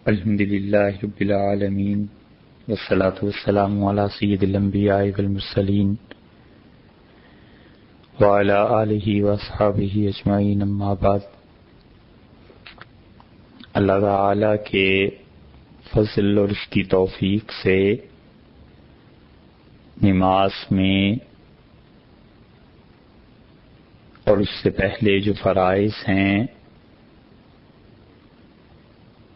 الحمد للہ رب العالمین والصلاة والسلام علی سید الانبیاء والمرسلین وعلی آلہ واصحابہ اجمعین، اما بعد۔ اللہ تعالی کے فضل اور اس کی توفیق سے نماز میں اور اس سے پہلے جو فرائض ہیں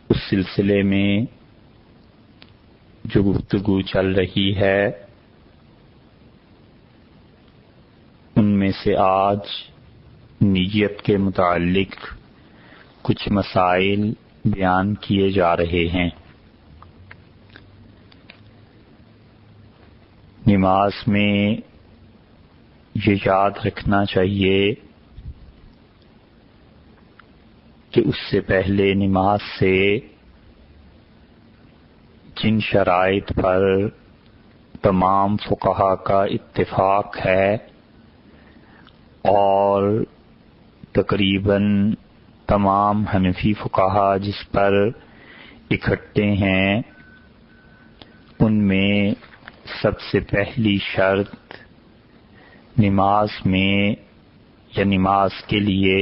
اس سلسلے میں جو گفتگو چل رہی ہے ان میں سے آج نیت کے متعلق کچھ مسائل بیان کیے جا رہے ہیں۔ نماز میں یہ یاد رکھنا چاہیے کہ اس سے پہلے نماز سے جن شرائط پر تمام فقہا کا اتفاق ہے اور تقریباً تمام حنفی فقہا جس پر اکٹھے ہیں، ان میں سب سے پہلی شرط نماز میں یا نماز کے لیے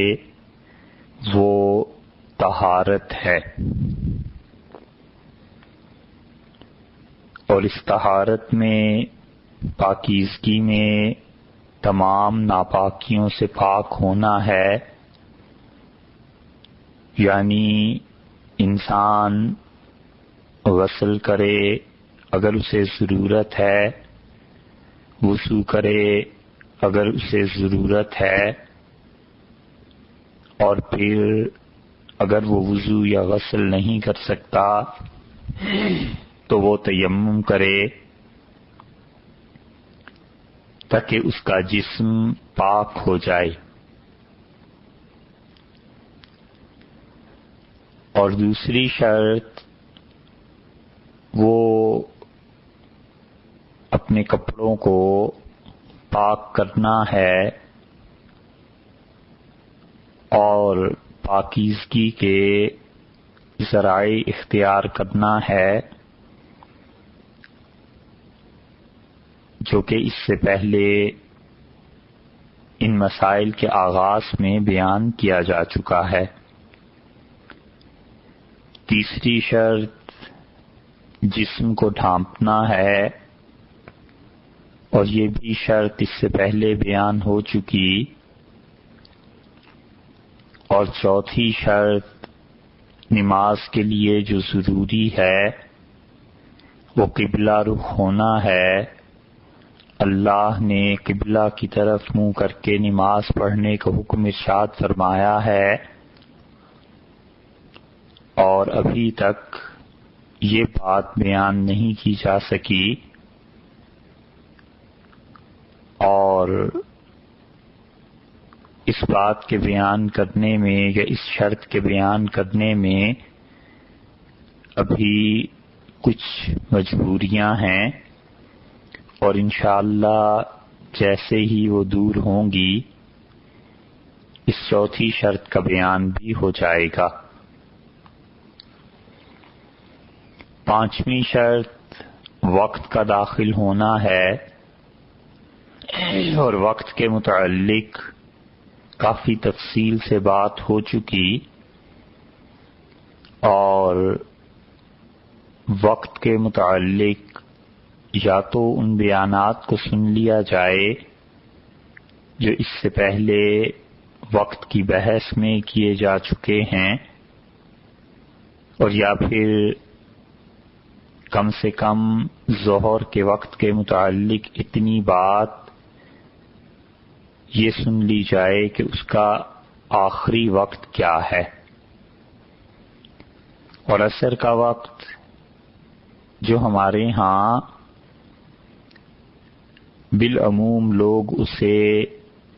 وہ طہارت ہے، اور اس طہارت میں پاکیزگی میں تمام ناپاکیوں سے پاک ہونا ہے، یعنی انسان غسل کرے اگر اسے ضرورت ہے، وضو کرے اگر اسے ضرورت ہے، اور پھر اگر وہ وضو یا غسل نہیں کر سکتا تو وہ تیمم کرے تاکہ اس کا جسم پاک ہو جائے۔ اور دوسری شرط وہ اپنے کپڑوں کو پاک کرنا ہے اور پاکیزگی کے ذرائع اختیار کرنا ہے، جو کہ اس سے پہلے ان مسائل کے آغاز میں بیان کیا جا چکا ہے۔ تیسری شرط جسم کو ڈھانپنا ہے، اور یہ بھی شرط اس سے پہلے بیان ہو چکی۔ اور چوتھی شرط نماز کے لیے جو ضروری ہے وہ قبلہ رخ ہونا ہے۔ اللہ نے قبلہ کی طرف منہ کر کے نماز پڑھنے کا حکم ارشاد فرمایا ہے، اور ابھی تک یہ بات بیان نہیں کی جا سکی، اور اس بات کے بیان کرنے میں یا اس شرط کے بیان کرنے میں ابھی کچھ مجبوریاں ہیں، اور انشاءاللہ جیسے ہی وہ دور ہوں گی اس چوتھی شرط کا بیان بھی ہو جائے گا۔ پانچویں شرط وقت کا داخل ہونا ہے، اور وقت کے متعلق کافی تفصیل سے بات ہو چکی، اور وقت کے متعلق یا تو ان بیانات کو سن لیا جائے جو اس سے پہلے وقت کی بحث میں کیے جا چکے ہیں، اور یا پھر کم سے کم ظہر کے وقت کے متعلق اتنی بات یہ سن لی جائے کہ اس کا آخری وقت کیا ہے۔ اور عصر کا وقت جو ہمارے ہاں بالعموم لوگ اسے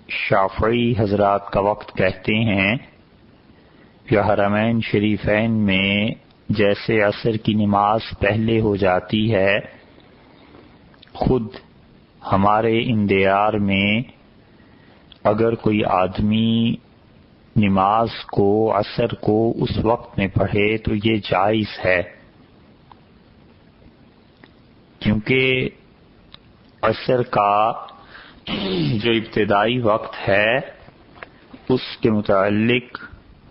شافعی حضرات کا وقت کہتے ہیں، یا حرمین شریفین میں جیسے عصر کی نماز پہلے ہو جاتی ہے، خود ہمارے ان دیار میں اگر کوئی آدمی نماز کو عصر کو اس وقت میں پڑھے تو یہ جائز ہے، کیونکہ عصر کا جو ابتدائی وقت ہے اس کے متعلق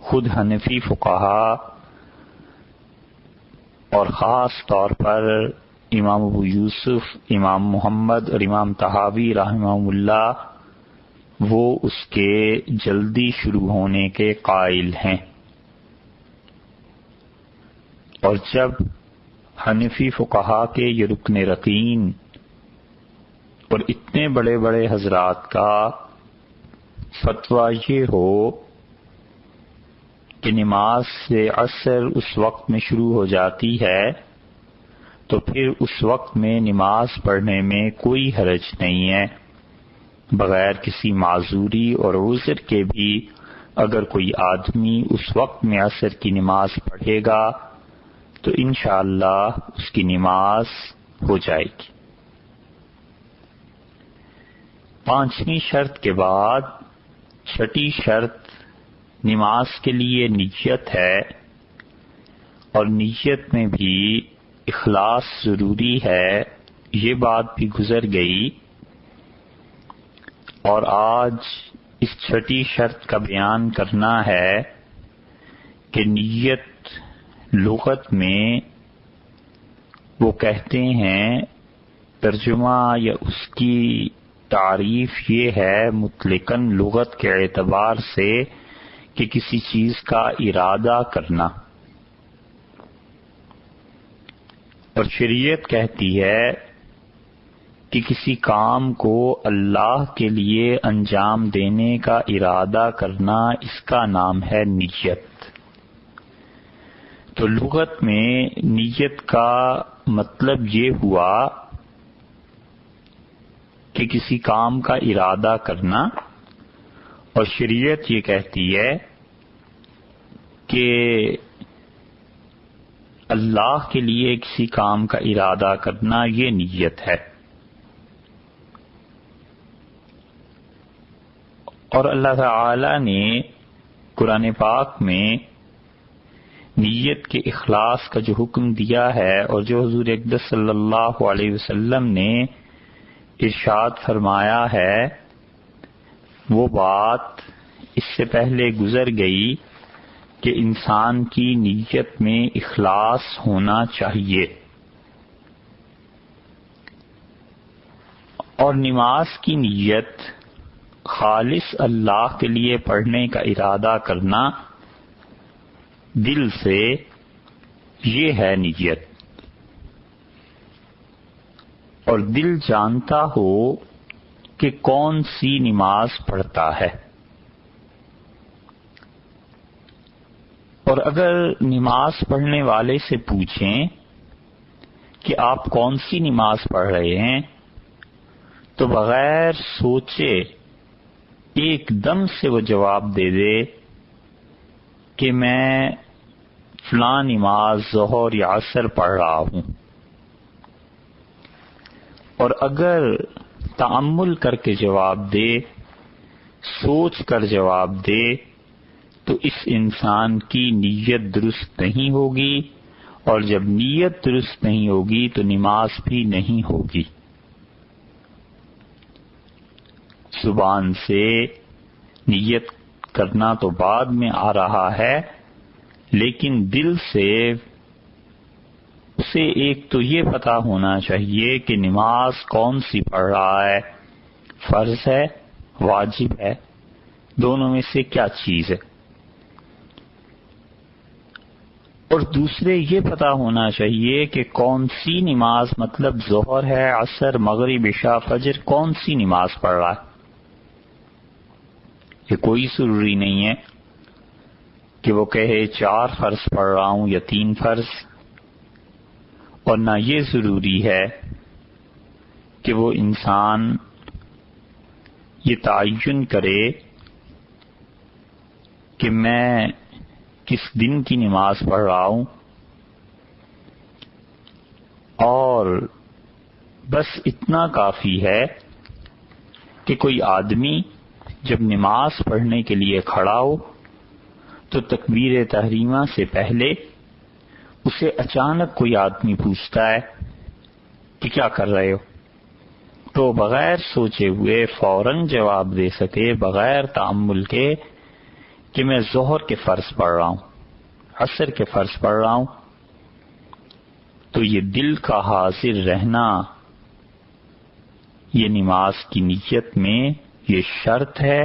خود حنفی فقہا اور خاص طور پر امام ابو یوسف، امام محمد اور امام طحاوی رحمہ اللہ وہ اس کے جلدی شروع ہونے کے قائل ہیں۔ اور جب حنفی فقہا کے یہ رکن رکین اور اتنے بڑے بڑے حضرات کا فتویٰ یہ ہو کہ نماز سے عصر اس وقت میں شروع ہو جاتی ہے تو پھر اس وقت میں نماز پڑھنے میں کوئی حرج نہیں ہے، بغیر کسی معذوری اور عذر کے بھی اگر کوئی آدمی اس وقت میں عصر کی نماز پڑھے گا تو انشاءاللہ اس کی نماز ہو جائے گی۔ پانچویں شرط کے بعد چھٹی شرط نماز کے لیے نیت ہے، اور نیت میں بھی اخلاص ضروری ہے، یہ بات بھی گزر گئی، اور آج اس چھٹی شرط کا بیان کرنا ہے کہ نیت لغت میں وہ کہتے ہیں، ترجمہ یا اس کی تعریف یہ ہے مطلقاً لغت کے اعتبار سے کہ کسی چیز کا ارادہ کرنا، اور شریعت کہتی ہے کہ کسی کام کو اللہ کے لیے انجام دینے کا ارادہ کرنا، اس کا نام ہے نیت۔ تو لغت میں نیت کا مطلب یہ ہوا کہ کسی کام کا ارادہ کرنا، اور شریعت یہ کہتی ہے کہ اللہ کے لیے کسی کام کا ارادہ کرنا یہ نیت ہے۔ اور اللہ تعالی نے قرآن پاک میں نیت کے اخلاص کا جو حکم دیا ہے، اور جو حضور اقدس صلی اللہ علیہ وسلم نے ارشاد فرمایا ہے، وہ بات اس سے پہلے گزر گئی کہ انسان کی نیت میں اخلاص ہونا چاہیے، اور نماز کی نیت خالص اللہ کے لیے پڑھنے کا ارادہ کرنا دل سے، یہ ہے نیت۔ اور دل جانتا ہو کہ کون سی نماز پڑھتا ہے، اور اگر نماز پڑھنے والے سے پوچھیں کہ آپ کون سی نماز پڑھ رہے ہیں، تو بغیر سوچے ایک دم سے وہ جواب دے دے کہ میں فلاں نماز ظہر یا عصر پڑھ رہا ہوں، اور اگر تأمل کر کے جواب دے، سوچ کر جواب دے، تو اس انسان کی نیت درست نہیں ہوگی، اور جب نیت درست نہیں ہوگی تو نماز بھی نہیں ہوگی۔ زبان سے نیت کرنا تو بعد میں آ رہا ہے، لیکن دل سے اسے ایک تو یہ پتا ہونا چاہیے کہ نماز کون سی پڑھ رہا ہے، فرض ہے، واجب ہے، دونوں میں سے کیا چیز ہے، اور دوسرے یہ پتا ہونا چاہیے کہ کون سی نماز، مطلب ظہر ہے، عصر، مغرب، عشاء، فجر، کون سی نماز پڑھ رہا ہے۔ یہ کوئی ضروری نہیں ہے کہ وہ کہے 4 فرض پڑھ رہا ہوں یا 3 فرض، اور نہ یہ ضروری ہے کہ وہ انسان یہ تعین کرے کہ میں کس دن کی نماز پڑھ رہا ہوں، اور بس اتنا کافی ہے کہ کوئی آدمی جب نماز پڑھنے کے لیے کھڑا ہو تو تکبیر تحریمہ سے پہلے اسے اچانک کوئی آدمی پوچھتا ہے کہ کیا کر رہے ہو، تو بغیر سوچے ہوئے فوراً جواب دے سکے بغیر تأمل کے کہ میں ظہر کے فرض پڑھ رہا ہوں، عصر کے فرض پڑھ رہا ہوں، تو یہ دل کا حاضر رہنا یہ نماز کی نیت میں یہ شرط ہے،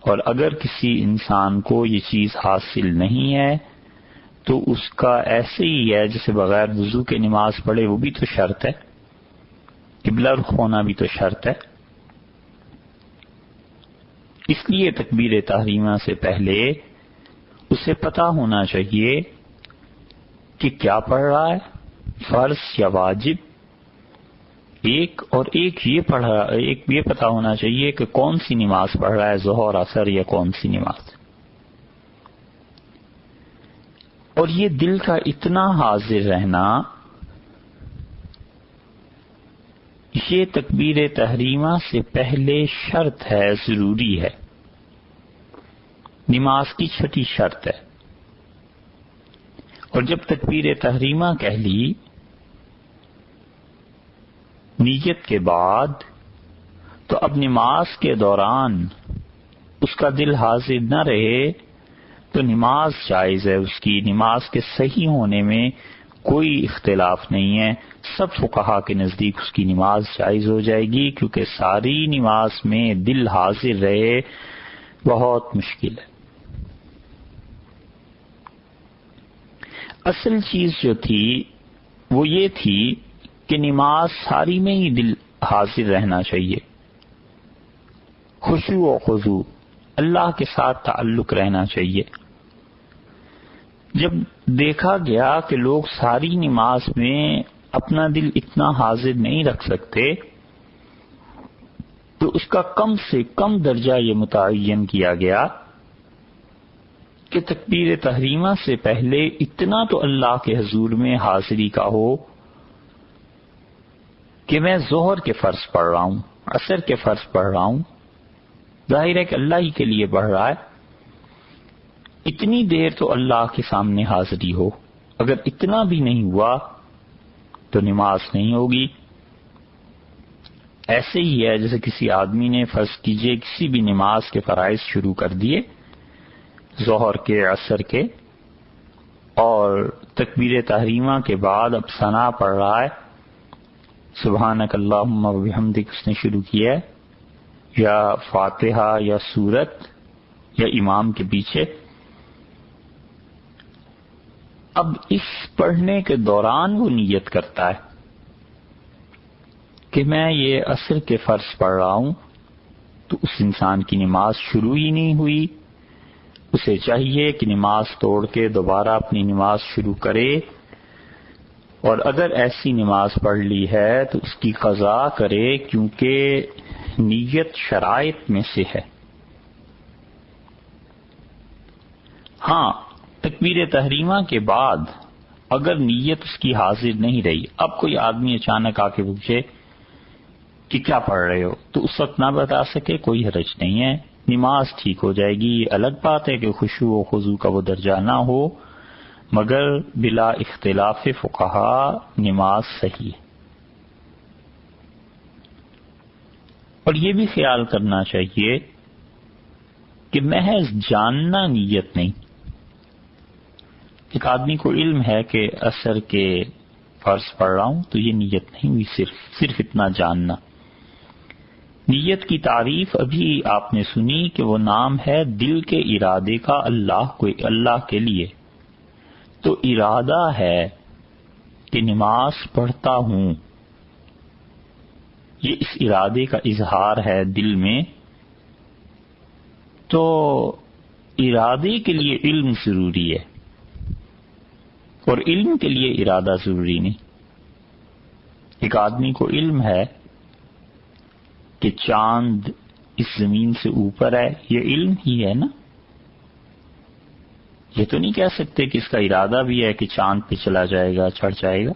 اور اگر کسی انسان کو یہ چیز حاصل نہیں ہے تو اس کا ایسے ہی ہے جیسے بغیر وضو کے نماز پڑھے، وہ بھی تو شرط ہے، قبلہ رخ ہونا بھی تو شرط ہے۔ اس لیے تکبیر تحریمہ سے پہلے اسے پتہ ہونا چاہیے کہ کیا پڑھ رہا ہے، فرض یا واجب، ایک یہ پتہ ہونا چاہیے کہ کون سی نماز پڑھ رہا ہے، ظہر، عصر یا کون سی نماز۔ اور یہ دل کا اتنا حاضر رہنا یہ تکبیر تحریمہ سے پہلے شرط ہے، ضروری ہے، نماز کی چھٹی شرط ہے۔ اور جب تکبیر تحریمہ کہہ لی نیت کے بعد، تو اب نماز کے دوران اس کا دل حاضر نہ رہے تو نماز جائز ہے، اس کی نماز کے صحیح ہونے میں کوئی اختلاف نہیں ہے، سب فقہا کے نزدیک اس کی نماز جائز ہو جائے گی، کیونکہ ساری نماز میں دل حاضر رہے بہت مشکل ہے۔ اصل چیز جو تھی وہ یہ تھی کہ نماز ساری میں ہی دل حاضر رہنا چاہیے، خشوع و خضوع، اللہ کے ساتھ تعلق رہنا چاہیے۔ جب دیکھا گیا کہ لوگ ساری نماز میں اپنا دل اتنا حاضر نہیں رکھ سکتے، تو اس کا کم سے کم درجہ یہ متعین کیا گیا کہ تکبیر تحریمہ سے پہلے اتنا تو اللہ کے حضور میں حاضری کا ہو کہ میں ظہر کے فرض پڑھ رہا ہوں، عصر کے فرض پڑھ رہا ہوں، ظاہر ہے کہ اللہ ہی کے لیے پڑھ رہا ہے، اتنی دیر تو اللہ کے سامنے حاضری ہو۔ اگر اتنا بھی نہیں ہوا تو نماز نہیں ہوگی۔ ایسے ہی ہے جیسے کسی آدمی نے فرض کیجئے کسی بھی نماز کے فرائض شروع کر دیے، ظہر کے، عصر کے، اور تکبیر تحریمہ کے بعد اب ثنا پڑھ رہا ہے، سبحانک اللہم و بحمدک اس نے شروع کیا ہے، یا فاتحہ یا سورت یا امام کے پیچھے۔ اب اس پڑھنے کے دوران وہ نیت کرتا ہے کہ میں یہ عصر کے فرض پڑھ رہا ہوں، تو اس انسان کی نماز شروع ہی نہیں ہوئی، اسے چاہیے کہ نماز توڑ کے دوبارہ اپنی نماز شروع کرے، اور اگر ایسی نماز پڑھ لی ہے تو اس کی قضا کرے، کیونکہ نیت شرائط میں سے ہے۔ ہاں، تکبیر تحریمہ کے بعد اگر نیت اس کی حاضر نہیں رہی، اب کوئی آدمی اچانک آ کے پوچھے کہ کیا پڑھ رہے ہو، تو اس وقت نہ بتا سکے، کوئی حرج نہیں ہے، نماز ٹھیک ہو جائے گی۔ الگ بات ہے کہ خشوع و خضوع کا وہ درجہ نہ ہو، مگر بلا اختلاف فقہا نماز صحیح ہے۔ اور یہ بھی خیال کرنا چاہیے کہ محض جاننا نیت نہیں۔ ایک آدمی کو علم ہے کہ عصر کے فرض پڑھ رہا ہوں، تو یہ نیت نہیں ہوئی، صرف اتنا جاننا۔ نیت کی تعریف ابھی آپ نے سنی کہ وہ نام ہے دل کے ارادے کا اللہ کے لیے، تو ارادہ ہے کہ نماز پڑھتا ہوں، یہ اس ارادے کا اظہار ہے دل میں، تو ارادے کے لیے علم ضروری ہے، اور علم کے لیے ارادہ ضروری نہیں۔ ایک آدمی کو علم ہے کہ چاند اس زمین سے اوپر ہے، یہ علم ہی ہے نا، یہ تو نہیں کہہ سکتے کہ اس کا ارادہ بھی ہے کہ چاند پہ چلا جائے گا، چڑھ جائے گا،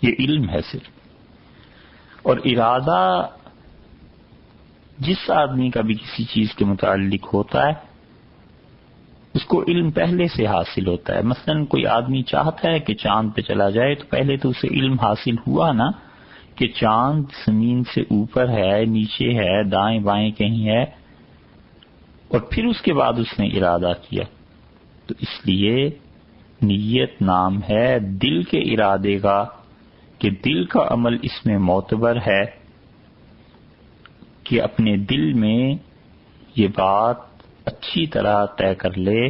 یہ علم ہے صرف۔ اور ارادہ جس آدمی کا بھی کسی چیز کے متعلق ہوتا ہے اس کو علم پہلے سے حاصل ہوتا ہے. مثلا کوئی آدمی چاہتا ہے کہ چاند پہ چلا جائے تو پہلے تو اسے علم حاصل ہوا نا کہ چاند زمین سے اوپر ہے، نیچے ہے، دائیں بائیں کہیں ہے، اور پھر اس کے بعد اس نے ارادہ کیا. تو اس لیے نیت نام ہے دل کے ارادے کا، کہ دل کا عمل اس میں معتبر ہے کہ اپنے دل میں یہ بات اچھی طرح طے کر لے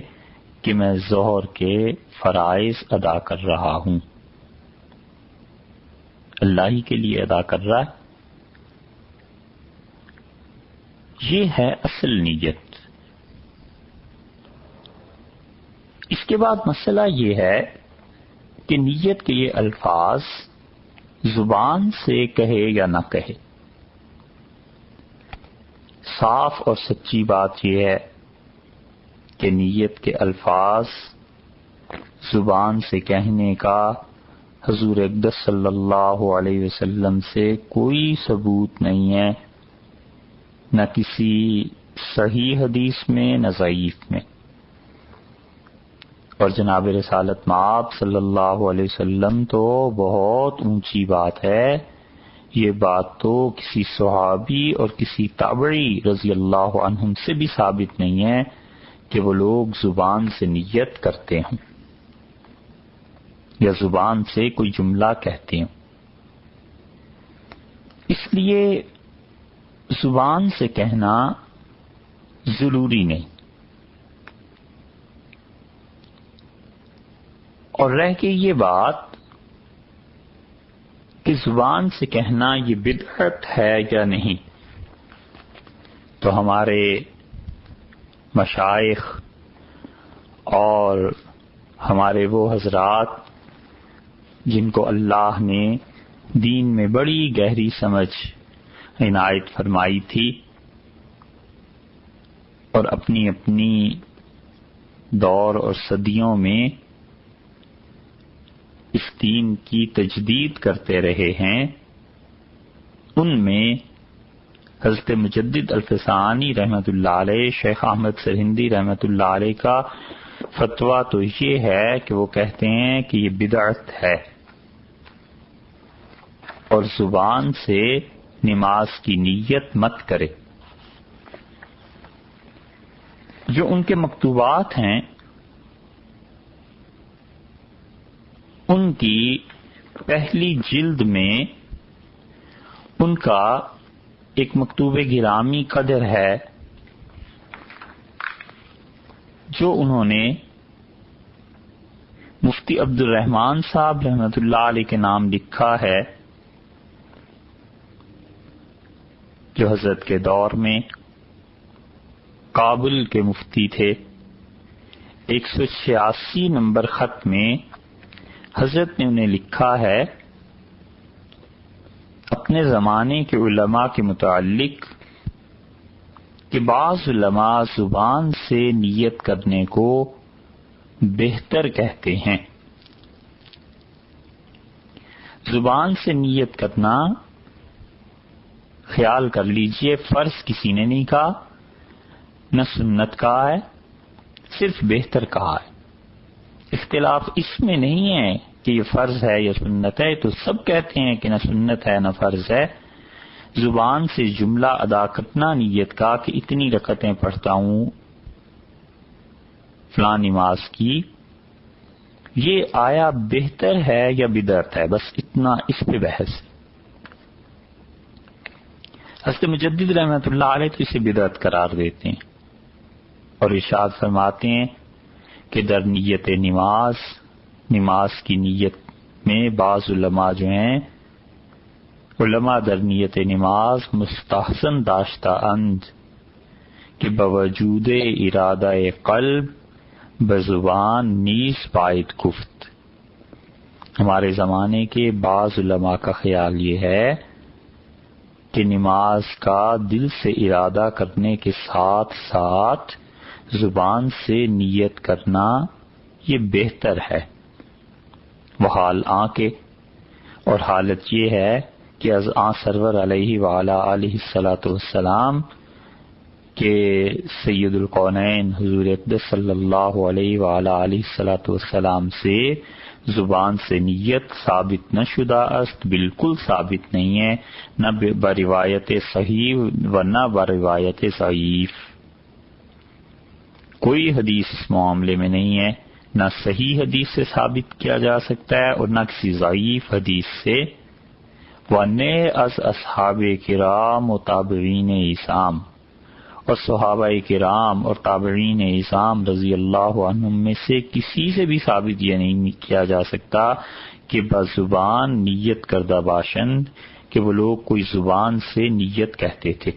کہ میں ظہر کے فرائض ادا کر رہا ہوں، اللہ ہی کے لیے ادا کر رہا ہے. یہ ہے اصل نیت. اس کے بعد مسئلہ یہ ہے کہ نیت کے یہ الفاظ زبان سے کہے یا نہ کہے. صاف اور سچی بات یہ ہے کہ نیت کے الفاظ زبان سے کہنے کا حضور اقدس صلی اللہ علیہ وسلم سے کوئی ثبوت نہیں ہے، نہ کسی صحیح حدیث میں نہ ضعیف میں. اور جناب رسالت مآب صلی اللہ علیہ وسلم تو بہت اونچی بات ہے. یہ بات تو کسی صحابی اور کسی تابعی رضی اللہ عنہم سے بھی ثابت نہیں ہے کہ وہ لوگ زبان سے نیت کرتے ہوں یا زبان سے کوئی جملہ کہتے ہوں. اس لیے زبان سے کہنا ضروری نہیں. اور رہ کے یہ بات کہ زبان سے کہنا یہ بدعت ہے یا نہیں، تو ہمارے مشائخ اور ہمارے وہ حضرات جن کو اللہ نے دین میں بڑی گہری سمجھ عنایت فرمائی تھی اور اپنی اپنی دور اور صدیوں میں اس دین کی تجدید کرتے رہے ہیں، ان میں حضرت مجدد الفسانی رحمۃ اللہ علیہ، شیخ احمد سرہندی رحمۃ اللہ علیہ کا فتویٰ تو یہ ہے کہ وہ کہتے ہیں کہ یہ بدعت ہے اور زبان سے نماز کی نیت مت کرے. جو ان کے مکتوبات ہیں ان کی پہلی جلد میں ان کا ایک مکتوب گرامی قدر ہے جو انہوں نے مفتی عبد الرحمن صاحب رحمۃ اللہ علیہ کے نام لکھا ہے، جو حضرت کے دور میں کابل کے مفتی تھے. 186 نمبر خط میں حضرت نے انہیں لکھا ہے اپنے زمانے کے علماء کے متعلق کہ بعض علماء زبان سے نیت کرنے کو بہتر کہتے ہیں. زبان سے نیت کرنا خیال کر لیجئے فرض کسی نے نہیں کہا، نہ سنت کہا ہے، صرف بہتر کہا ہے. اختلاف اس میں نہیں ہے کہ یہ فرض ہے یا سنت ہے، تو سب کہتے ہیں کہ نہ سنت ہے نہ فرض ہے. زبان سے جملہ ادا کرنا نیت کا کہ اتنی رکعتیں پڑھتا ہوں فلاں نماز کی، یہ آیا بہتر ہے یا بدعت ہے، بس اتنا اس پہ بحث. حضرت مجدد رحمۃ اللہ علیہ تو اسے بدعت قرار دیتے ہیں اور ارشاد فرماتے ہیں کہ در نیت نماز کی نیت میں بعض علماء جو ہیں علماء در نیت نماز مستحسن داشتہ اند کہ بوجود ارادہ قلب بزبان نیز باید گفت. ہمارے زمانے کے بعض علماء کا خیال یہ ہے کہ نماز کا دل سے ارادہ کرنے کے ساتھ ساتھ زبان سے نیت کرنا یہ بہتر ہے. وہ حال کے اور حالت یہ ہے کہ از سرور علیہ وعلی آلہ الصلاۃ والسلام کہ سید القونین حضور اقدس صلی اللہ علیہ وآلہ والسلام سے زبان سے نیت ثابت نہ شدہ است، بالکل ثابت نہیں ہے، نہ بروایت صحیح و نہ بروایت ضعیف۔ کوئی حدیث اس معاملے میں نہیں ہے، نہ صحیح حدیث سے ثابت کیا جا سکتا ہے اور نہ کسی ضعیف حدیث سے۔ وَنَّ از اصحاب کرام و تابعین اعصام، اور صحابہ کرام اور تابعین اعصام رضی اللہ عنہم میں سے کسی سے بھی ثابت یہ نہیں کیا جا سکتا کہ بزبان نیت کردہ باشند کہ وہ لوگ کوئی زبان سے نیت کہتے تھے،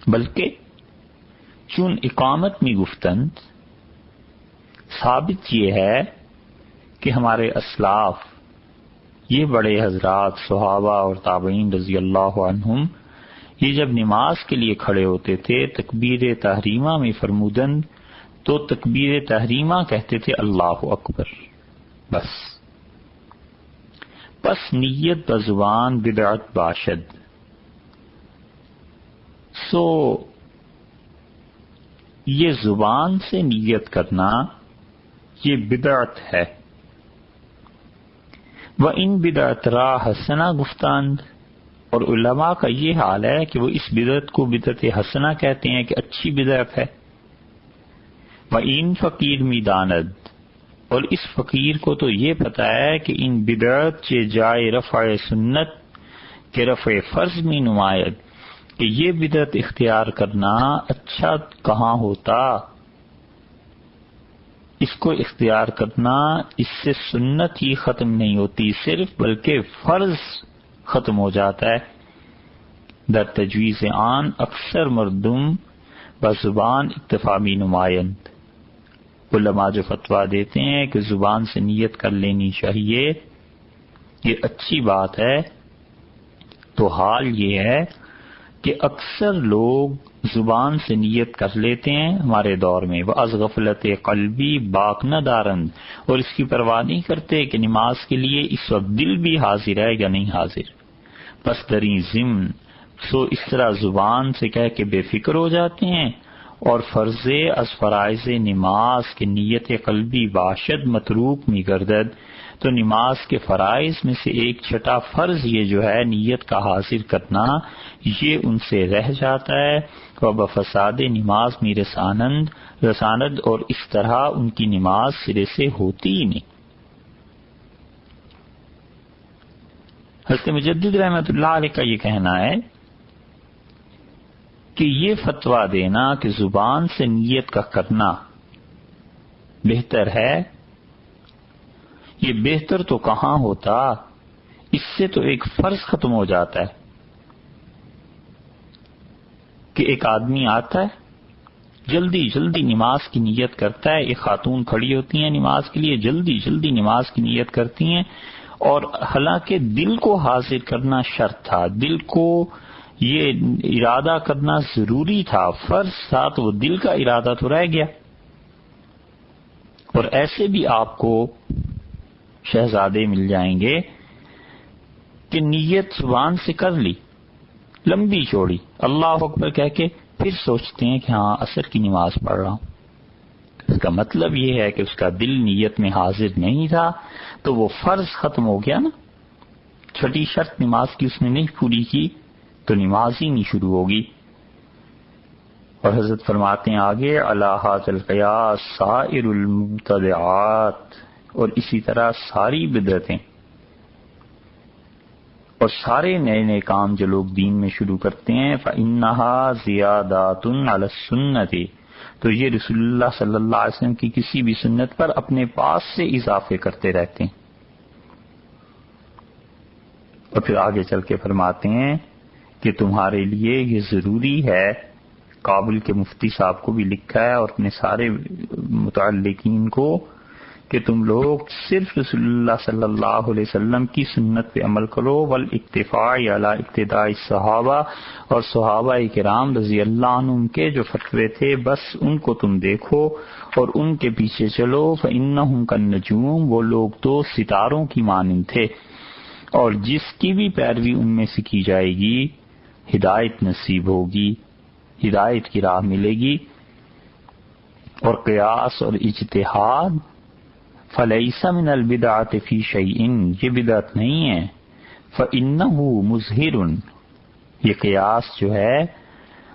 بلکہ چون اقامت میں گفتند ثابت یہ ہے کہ ہمارے اسلاف یہ بڑے حضرات صحابہ اور تابعین رضی اللہ عنہم یہ جب نماز کے لیے کھڑے ہوتے تھے تکبیر تحریمہ میں فرمودند تو تکبیر تحریمہ کہتے تھے اللہ اکبر بس نیت بزبان بدعت باشد۔ سو یہ زبان سے نیت کرنا یہ بدعت ہے۔ وَإِن بدعت را حسنہ گفتند، اور علماء کا یہ حال ہے کہ وہ اس بدعت کو بدعت حسنہ کہتے ہیں کہ اچھی بدعت ہے۔ وَإِن فقیر می داند، اور اس فقیر کو تو یہ پتہ ہے کہ ان بدعت چے جائے رفع سنت کے رفع فرض میں نماید، کہ یہ بدعت اختیار کرنا اچھا کہاں ہوتا، اس کو اختیار کرنا اس سے سنت ہی ختم نہیں ہوتی صرف، بلکہ فرض ختم ہو جاتا ہے۔ در تجویز آن اکثر مردم بزبان اکتفا بھی نمائند، علماء جو فتویٰ دیتے ہیں کہ زبان سے نیت کر لینی چاہیے یہ اچھی بات ہے، تو حال یہ ہے کہ اکثر لوگ زبان سے نیت کر لیتے ہیں ہمارے دور میں، وہ از غفلت قلبی باک نہ دارند، اور اس کی پرواہ نہیں کرتے کہ نماز کے لیے اس وقت دل بھی حاضر ہے یا نہیں حاضر، پس دریں ضمن سو اس طرح زبان سے کہہ کے بے فکر ہو جاتے ہیں، اور فرض از فرائض نماز کے نیت قلبی باشد متروک می گردد، تو نماز کے فرائض میں سے ایک چھٹا فرض یہ جو ہے نیت کا حاضر کرنا یہ ان سے رہ جاتا ہے، و بفساد نماز می رساند، اور اس طرح ان کی نماز سرے سے ہوتی ہی نہیں۔ حضرت مجدد رحمۃ اللہ علیہ کا یہ کہنا ہے کہ یہ فتویٰ دینا کہ زبان سے نیت کا کرنا بہتر ہے، یہ بہتر تو کہاں ہوتا، اس سے تو ایک فرض ختم ہو جاتا ہے کہ ایک آدمی آتا ہے جلدی جلدی نماز کی نیت کرتا ہے، ایک خاتون کھڑی ہوتی ہیں نماز کے لیے جلدی جلدی نماز کی نیت کرتی ہیں، اور حالانکہ دل کو حاضر کرنا شرط تھا، دل کو یہ ارادہ کرنا ضروری تھا، فرض تھا، تو وہ دل کا ارادہ تو رہ گیا۔ اور ایسے بھی آپ کو شہزادے مل جائیں گے کہ نیت زبان سے کر لی لمبی چوڑی اللہ اکبر کہہ کے، پھر سوچتے ہیں کہ ہاں عصر کی نماز پڑھ رہا ہوں، اس کا مطلب یہ ہے کہ اس کا دل نیت میں حاضر نہیں تھا، تو وہ فرض ختم ہو گیا نا، چھٹی شرط نماز کی اس نے نہیں پوری کی تو نماز ہی نہیں شروع ہوگی۔ اور حضرت فرماتے ہیں آگے علی ھذا القیاس سائر المبتدعات، اور اسی طرح ساری بدعتیں اور سارے نئے نئے کام جو لوگ دین میں شروع کرتے ہیں فإنها زیادات علی السنت، تو یہ رسول اللہ صلی اللہ علیہ وسلم کی کسی بھی سنت پر اپنے پاس سے اضافے کرتے رہتے ہیں۔ اور پھر آگے چل کے فرماتے ہیں کہ تمہارے لیے یہ ضروری ہے، کابل کے مفتی صاحب کو بھی لکھا ہے اور اپنے سارے متعلقین کو، کہ تم لوگ صرف رسول اللہ صلی اللہ علیہ وسلم کی سنت پہ عمل کرو، والاکتفاء علی اقتداء الصحابہ، اور صحابہ کرام رضی اللہ عنہم کے جو فتوے تھے بس ان کو تم دیکھو اور ان کے پیچھے چلو، فإنہم کالنجوم، وہ لوگ تو ستاروں کی مانند تھے، اور جس کی بھی پیروی ان میں سے کی جائے گی ہدایت نصیب ہوگی، ہدایت کی راہ ملے گی۔ اور قیاس اور اجتہاد فلیس من البدعۃ فی شیء، یہ بدعت نہیں ہے۔ فإنہ مظہر، یہ قیاس جو ہے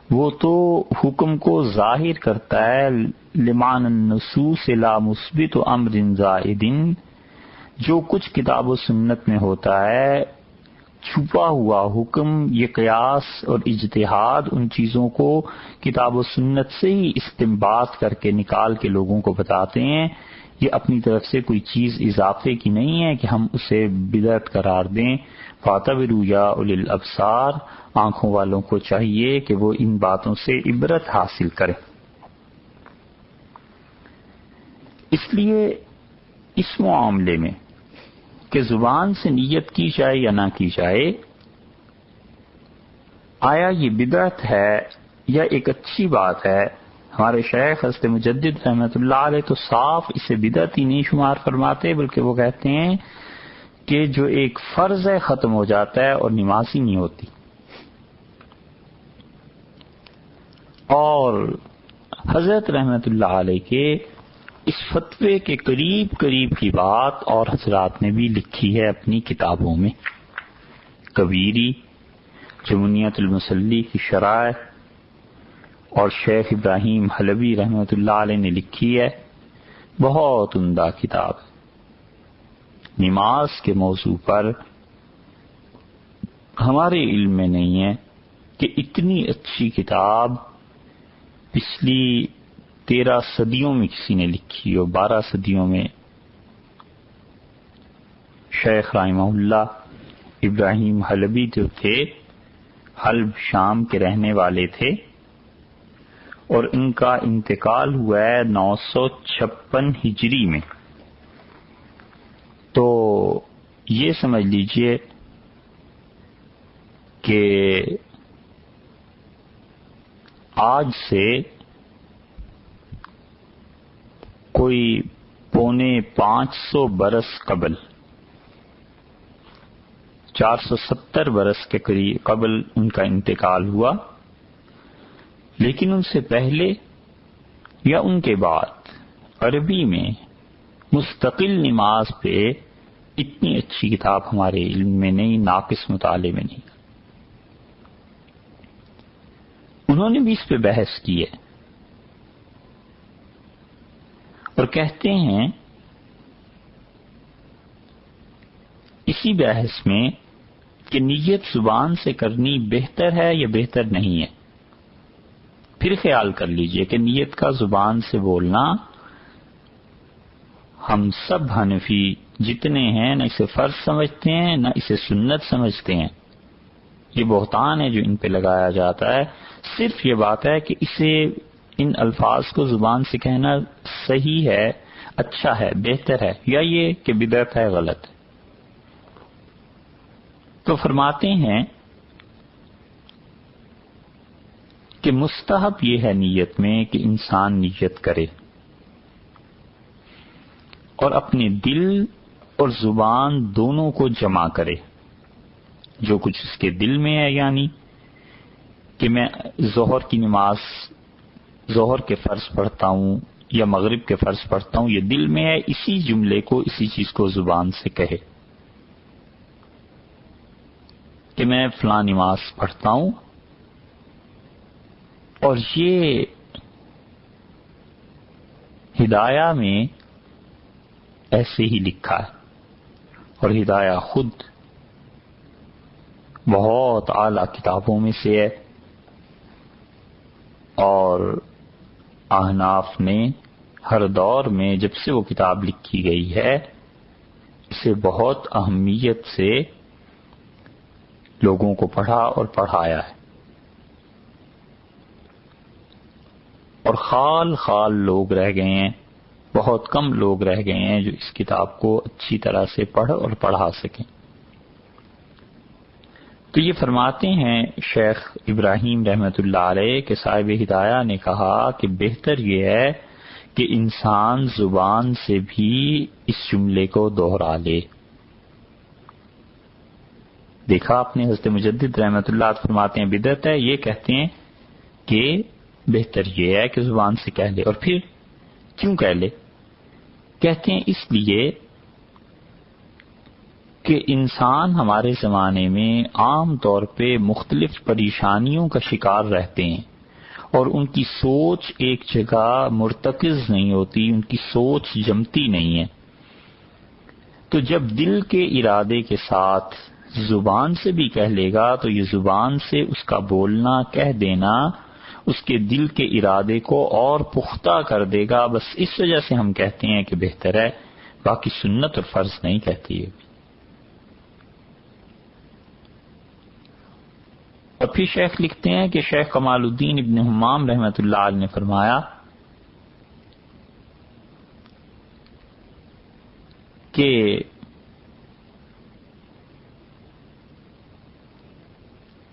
وہ تو حکم کو ظاہر کرتا ہے، لمعنى النصوص لا مثبت امر زائد، جو کچھ کتاب و سنت میں ہوتا ہے چھپا ہوا حکم، یہ قیاس اور اجتہاد ان چیزوں کو کتاب و سنت سے ہی استنباط کر کے نکال کے لوگوں کو بتاتے ہیں، یہ اپنی طرف سے کوئی چیز اضافے کی نہیں ہے کہ ہم اسے بدعت قرار دیں۔ فاعتبروا یا اولی الابصار، آنکھوں والوں کو چاہیے کہ وہ ان باتوں سے عبرت حاصل کریں۔ اس لیے اس معاملے میں کہ زبان سے نیت کی جائے یا نہ کی جائے، آیا یہ بدعت ہے یا ایک اچھی بات ہے، ہمارے شیخ حضرت مجدد رحمۃ اللہ علیہ تو صاف اسے بدعت ہی نہیں شمار فرماتے، بلکہ وہ کہتے ہیں کہ جو ایک فرض ہے ختم ہو جاتا ہے اور نماز ہی نہیں ہوتی۔ اور حضرت رحمۃ اللہ علیہ کے اس فتوے کے قریب کی بات اور حضرات نے بھی لکھی ہے اپنی کتابوں میں، کبیری، جمنیت المصلی کی شرائح، اور شیخ ابراہیم حلبی رحمۃ اللہ علیہ نے لکھی ہے، بہت عمدہ کتاب نماز کے موضوع پر۔ ہمارے علم میں نہیں ہے کہ اتنی اچھی کتاب پچھلی 13 صدیوں میں کسی نے لکھی ہو، 12 صدیوں میں۔ شیخ رحمہ اللہ ابراہیم حلبی جو تھے، حلب شام کے رہنے والے تھے، اور ان کا انتقال ہوا ہے 956 ہجری میں۔ تو یہ سمجھ لیجئے کہ آج سے کوئی 450 برس قبل، 470 برس کے قریب قبل ان کا انتقال ہوا، لیکن ان سے پہلے یا ان کے بعد عربی میں مستقل نماز پہ اتنی اچھی کتاب ہمارے علم میں نہیں، ناقص مطالعے میں نہیں۔ انہوں نے بھی اس پہ بحث کی ہے اور کہتے ہیں اسی بحث میں کہ نیت زبان سے کرنی بہتر ہے یا بہتر نہیں ہے۔ پھر خیال کر لیجئے کہ نیت کا زبان سے بولنا، ہم سب حنفی جتنے ہیں نہ اسے فرض سمجھتے ہیں نہ اسے سنت سمجھتے ہیں، یہ بہتان ہے جو ان پہ لگایا جاتا ہے۔ صرف یہ بات ہے کہ اسے، ان الفاظ کو زبان سے کہنا صحیح ہے، اچھا ہے، بہتر ہے، یا یہ کہ بدعت ہے، غلط ہے۔ تو فرماتے ہیں کہ مستحب یہ ہے نیت میں کہ انسان نیت کرے اور اپنے دل اور زبان دونوں کو جمع کرے، جو کچھ اس کے دل میں ہے، یعنی کہ میں ظہر کی نماز، ظہر کے فرض پڑھتا ہوں یا مغرب کے فرض پڑھتا ہوں، یہ دل میں ہے، اسی جملے کو، اسی چیز کو زبان سے کہے کہ میں فلاں نماز پڑھتا ہوں۔ اور یہ ہدایہ میں ایسے ہی لکھا ہے، اور ہدایہ خود بہت اعلیٰ کتابوں میں سے ہے، اور احناف نے ہر دور میں جب سے وہ کتاب لکھی گئی ہے اسے بہت اہمیت سے لوگوں کو پڑھا اور پڑھایا ہے، اور خال لوگ رہ گئے ہیں، بہت کم لوگ رہ گئے ہیں جو اس کتاب کو اچھی طرح سے پڑھ اور پڑھا سکیں۔ تو یہ فرماتے ہیں شیخ ابراہیم رحمۃ اللہ علیہ کہ صاحب ہدایہ نے کہا کہ بہتر یہ ہے کہ انسان زبان سے بھی اس جملے کو دوہرا لے، دیکھا آپ نے حضرت مجدد رحمۃ اللہ فرماتے ہیں بدعت ہے، یہ کہتے ہیں کہ بہتر یہ ہے کہ زبان سے کہہ لے. اور پھر کیوں کہہ لے؟ کہتے ہیں اس لیے کہ انسان ہمارے زمانے میں عام طور پہ مختلف پریشانیوں کا شکار رہتے ہیں اور ان کی سوچ ایک جگہ مرتکز نہیں ہوتی، ان کی سوچ جمتی نہیں ہے. تو جب دل کے ارادے کے ساتھ زبان سے بھی کہہ لے گا تو یہ زبان سے اس کا بولنا، کہہ دینا اس کے دل کے ارادے کو اور پختہ کر دے گا. بس اس وجہ سے ہم کہتے ہیں کہ بہتر ہے، باقی سنت اور فرض نہیں کہتی ہے. اور پھر شیخ لکھتے ہیں کہ شیخ کمال الدین ابن حمام رحمۃ اللہ علیہ نے فرمایا کہ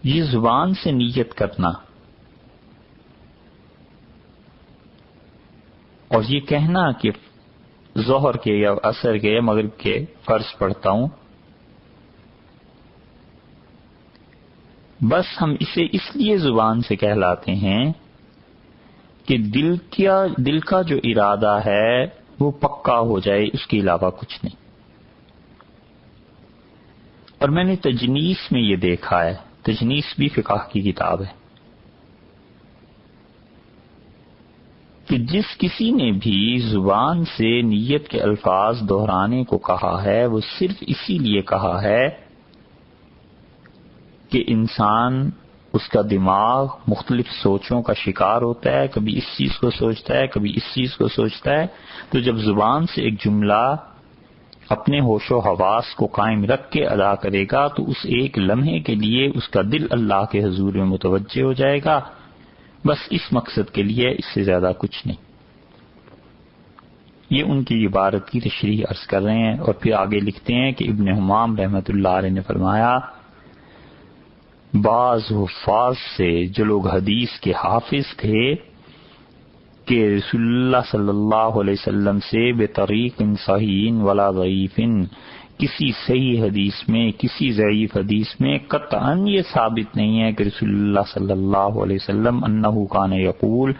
یہ زبان سے نیت کرنا اور یہ کہنا کہ ظہر کے یا عصر کے یا مغرب کے فرض پڑھتا ہوں، بس ہم اسے اس لیے زبان سے کہلاتے ہیں کہ دل کا جو ارادہ ہے وہ پکا ہو جائے، اس کے علاوہ کچھ نہیں. اور میں نے تجنیس میں یہ دیکھا ہے، تجنیس بھی فقہ کی کتاب ہے، کہ جس کسی نے بھی زبان سے نیت کے الفاظ دہرانے کو کہا ہے وہ صرف اسی لیے کہا ہے کہ انسان، اس کا دماغ مختلف سوچوں کا شکار ہوتا ہے، کبھی اس چیز کو سوچتا ہے، کبھی اس چیز کو سوچتا ہے. تو جب زبان سے ایک جملہ اپنے ہوش و حواس کو قائم رکھ کے ادا کرے گا تو اس ایک لمحے کے لیے اس کا دل اللہ کے حضور میں متوجہ ہو جائے گا، بس اس مقصد کے لیے، اس سے زیادہ کچھ نہیں. یہ ان کی عبارت کی تشریح عرض کر رہے ہیں. اور پھر آگے لکھتے ہیں کہ ابن حمام رحمۃ اللہ علیہ نے فرمایا بعض حفاظ سے جو لوگ حدیث کے حافظ تھے کہ رسول اللہ صلی اللہ علیہ وسلم سے بطریق صحیح ولا ضعیف، کسی صحیح حدیث میں کسی ضعیف حدیث میں قطعاً یہ ثابت نہیں ہے کہ رسول اللہ صلی اللہ علیہ وسلم انہ کان یقول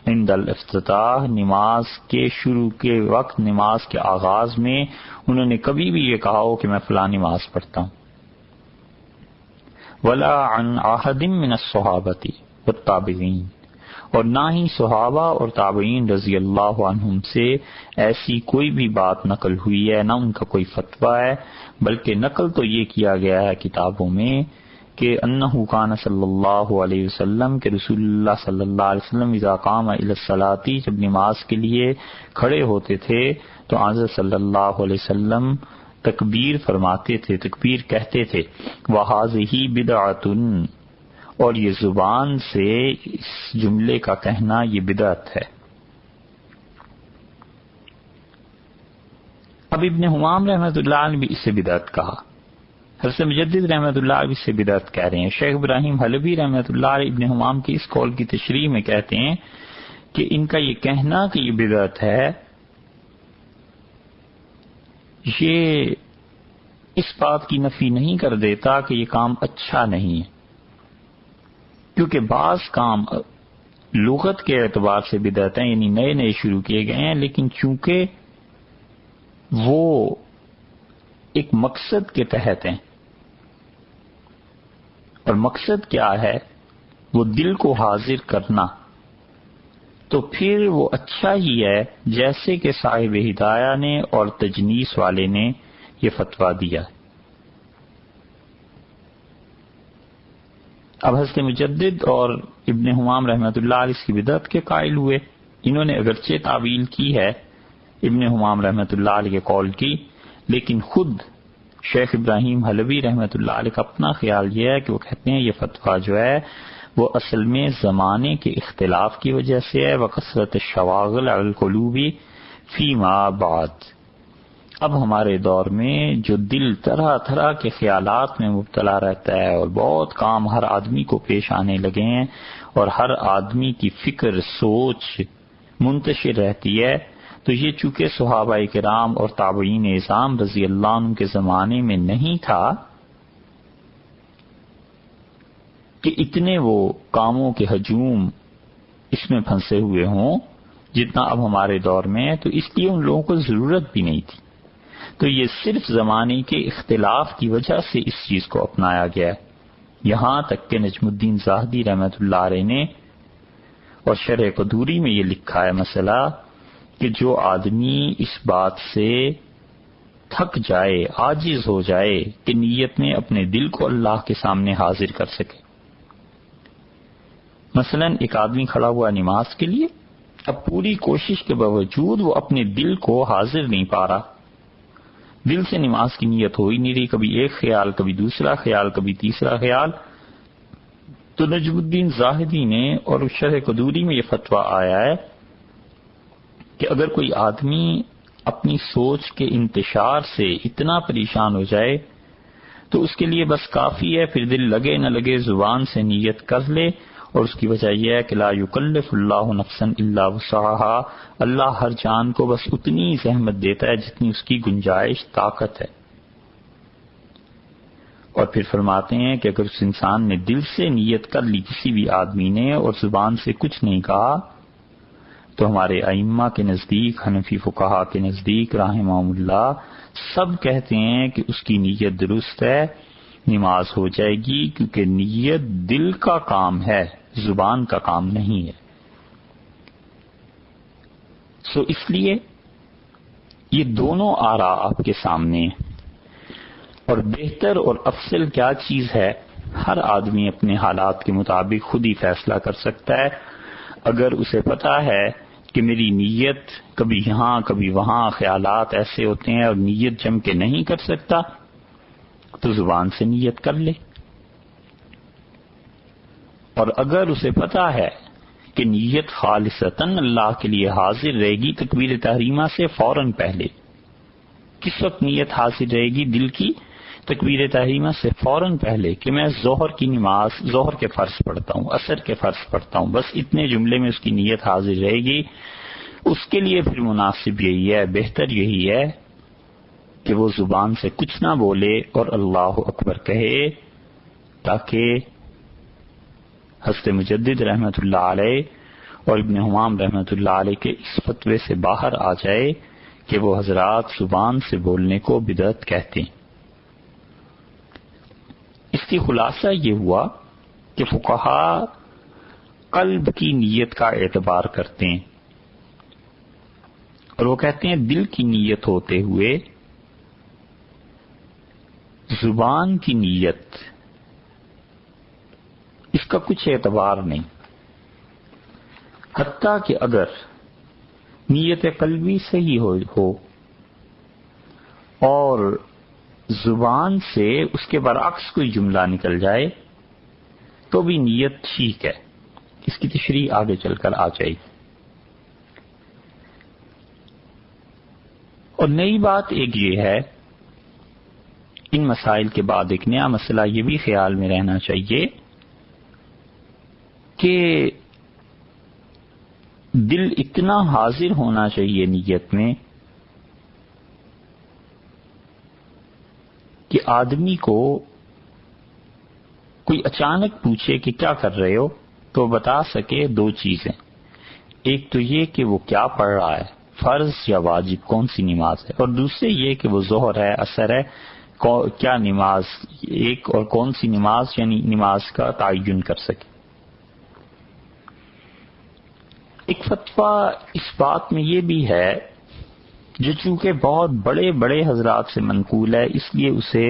عند الافتتاح، نماز کے شروع کے وقت، نماز کے آغاز میں انہوں نے کبھی بھی یہ کہا ہو کہ میں فلاں نماز پڑھتا ہوں. ولا عن احد من الصحابۃ والتابعین، اور نہ ہی صحابہ اور تابعین رضی اللہ عنہم سے ایسی کوئی بھی بات نقل ہوئی ہے، نہ ان کا کوئی فتویٰ ہے، بلکہ نقل تو یہ کیا گیا ہے کتابوں میں کہ انہ کان صلی اللہ علیہ وسلم، کہ رسول اللہ صلی اللہ علیہ وسلم اذا قام الی الصلاۃ، جب نماز کے لیے کھڑے ہوتے تھے تو حضرت صلی اللہ علیہ وسلم تکبیر فرماتے تھے، تکبیر کہتے تھے. وَهَذِهِ بِدْعَةٌ، اور یہ زبان سے اس جملے کا کہنا یہ بدعت ہے. اب ابن حمام رحمۃ اللہ علیہ نے بھی اس سے بدعت کہا، حضرت مجدد رحمۃ اللہ علیہ اس سے بدعت کہہ رہے ہیں. شیخ ابراہیم حلبی رحمۃ اللہ علیہ ابن حمام کے اس قول کی تشریح میں کہتے ہیں کہ ان کا یہ کہنا کہ یہ بدعت ہے، یہ اس بات کی نفی نہیں کر دیتا کہ یہ کام اچھا نہیں ہے، کیونکہ بعض کام لغت کے اعتبار سے بدعت ہیں، یعنی نئے نئے شروع کیے گئے ہیں، لیکن چونکہ وہ ایک مقصد کے تحت ہیں، اور مقصد کیا ہے؟ وہ دل کو حاضر کرنا، تو پھر وہ اچھا ہی ہے، جیسے کہ صاحب ہدایہ نے اور تجنیس والے نے یہ فتویٰ دیا. اب حضرت مجدد اور ابن حمام رحمۃ اللہ علیہ اس کی بدعت کے قائل ہوئے. انہوں نے اگرچہ تعویل کی ہے ابن حمام رحمۃ اللہ علیہ کے قول کی، لیکن خود شیخ ابراہیم حلبی رحمۃ اللہ علیہ کا اپنا خیال یہ ہے کہ وہ کہتے ہیں یہ فتویٰ جو ہے وہ اصل میں زمانے کے اختلاف کی وجہ سے ہے، وکثرت الشواغل علی القلوب فیما بعد. اب ہمارے دور میں جو دل طرح طرح کے خیالات میں مبتلا رہتا ہے اور بہت کام ہر آدمی کو پیش آنے لگے ہیں اور ہر آدمی کی فکر سوچ منتشر رہتی ہے، تو یہ چونکہ صحابہ کرام اور تابعین اعظام رضی اللہ عنہ کے زمانے میں نہیں تھا، کہ اتنے وہ کاموں کے ہجوم اس میں پھنسے ہوئے ہوں جتنا اب ہمارے دور میں ہے، تو اس لیے ان لوگوں کو ضرورت بھی نہیں تھی. تو یہ صرف زمانے کے اختلاف کی وجہ سے اس چیز کو اپنایا گیا ہے. یہاں تک کہ نجم الدین زاہدی رحمۃ اللہ علیہ نے اور شرح قدوری میں یہ لکھا ہے مسئلہ کہ جو آدمی اس بات سے تھک جائے، عاجز ہو جائے کہ نیت میں اپنے دل کو اللہ کے سامنے حاضر کر سکے. مثلا ایک آدمی کھڑا ہوا نماز کے لیے، اب پوری کوشش کے باوجود وہ اپنے دل کو حاضر نہیں پا رہا، دل سے نماز کی نیت ہو ہی نہیں رہی، کبھی ایک خیال، کبھی دوسرا خیال، کبھی تیسرا خیال. تو نجم الدین زاہدی نے اور شرح قدوری میں یہ فتویٰ آیا ہے کہ اگر کوئی آدمی اپنی سوچ کے انتشار سے اتنا پریشان ہو جائے تو اس کے لیے بس کافی ہے، پھر دل لگے نہ لگے زبان سے نیت کر لے. اور اس کی وجہ یہ ہے کہ لا یکلف اللہ نفسا الا وسعها، اللہ ہر جان کو بس اتنی زحمت دیتا ہے جتنی اس کی گنجائش طاقت ہے. اور پھر فرماتے ہیں کہ اگر اس انسان نے دل سے نیت کر لی کسی بھی آدمی نے اور زبان سے کچھ نہیں کہا، تو ہمارے ائمہ کے نزدیک، حنفی فقہا کے نزدیک رحمہم اللہ، سب کہتے ہیں کہ اس کی نیت درست ہے، نماز ہو جائے گی، کیونکہ نیت دل کا کام ہے، زبان کا کام نہیں ہے. اس لیے یہ دونوں آراء آپ کے سامنے ہیں، اور بہتر اور افضل کیا چیز ہے ہر آدمی اپنے حالات کے مطابق خود ہی فیصلہ کر سکتا ہے. اگر اسے پتا ہے کہ میری نیت کبھی یہاں کبھی وہاں، خیالات ایسے ہوتے ہیں اور نیت جم کے نہیں کر سکتا، تو زبان سے نیت کر لے. اور اگر اسے پتا ہے کہ نیت خالصتاً اللہ کے لیے حاضر رہے گی تکبیر تحریمہ سے فوراً پہلے، کس وقت نیت حاضر رہے گی دل کی؟ تکبیر تحریمہ سے فوراً پہلے، کہ میں ظہر کی نماز، ظہر کے فرض پڑھتا ہوں، عصر کے فرض پڑھتا ہوں، بس اتنے جملے میں اس کی نیت حاضر رہے گی. اس کے لیے پھر مناسب یہی ہے، بہتر یہی ہے کہ وہ زبان سے کچھ نہ بولے اور اللہ اکبر کہے، تاکہ حضرت مجدد رحمۃ اللہ علیہ اور ابن حمام رحمۃ اللہ علیہ کے اس فتوے سے باہر آ جائے کہ وہ حضرات زبان سے بولنے کو بدعت کہتے ہیں. اس کی خلاصہ یہ ہوا کہ فقہا قلب کی نیت کا اعتبار کرتے ہیں، اور وہ کہتے ہیں دل کی نیت ہوتے ہوئے زبان کی نیت اس کا کچھ اعتبار نہیں، حتیٰ کہ اگر نیت قلبی صحیح ہو اور زبان سے اس کے برعکس کوئی جملہ نکل جائے تو بھی نیت ٹھیک ہے. اس کی تشریح آگے چل کر آ جائے گی. اور نئی بات ایک یہ ہے، ان مسائل کے بعد ایک نیا مسئلہ یہ بھی خیال میں رہنا چاہیے کہ دل اتنا حاضر ہونا چاہیے نیت میں کہ آدمی کو کوئی اچانک پوچھے کہ کیا کر رہے ہو تو بتا سکے دو چیزیں. ایک تو یہ کہ وہ کیا پڑھ رہا ہے، فرض یا واجب، کون سی نماز ہے، اور دوسرے یہ کہ وہ ظہر ہے، عصر ہے، کیا نماز ایک اور کون سی نماز، یعنی نماز کا تعین کر سکے. ایک فتویٰ اس بات میں یہ بھی ہے جو چونکہ بہت بڑے بڑے حضرات سے منقول ہے، اس لیے اسے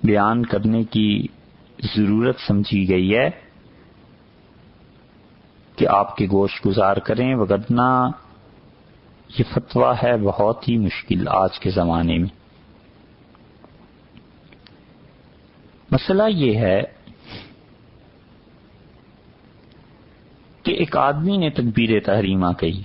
بیان کرنے کی ضرورت سمجھی گئی ہے کہ آپ کے گوش گزار کریں، وگرنہ یہ فتویٰ ہے بہت ہی مشکل آج کے زمانے میں. مسئلہ یہ ہے کہ ایک آدمی نے تکبیر تحریمہ کہی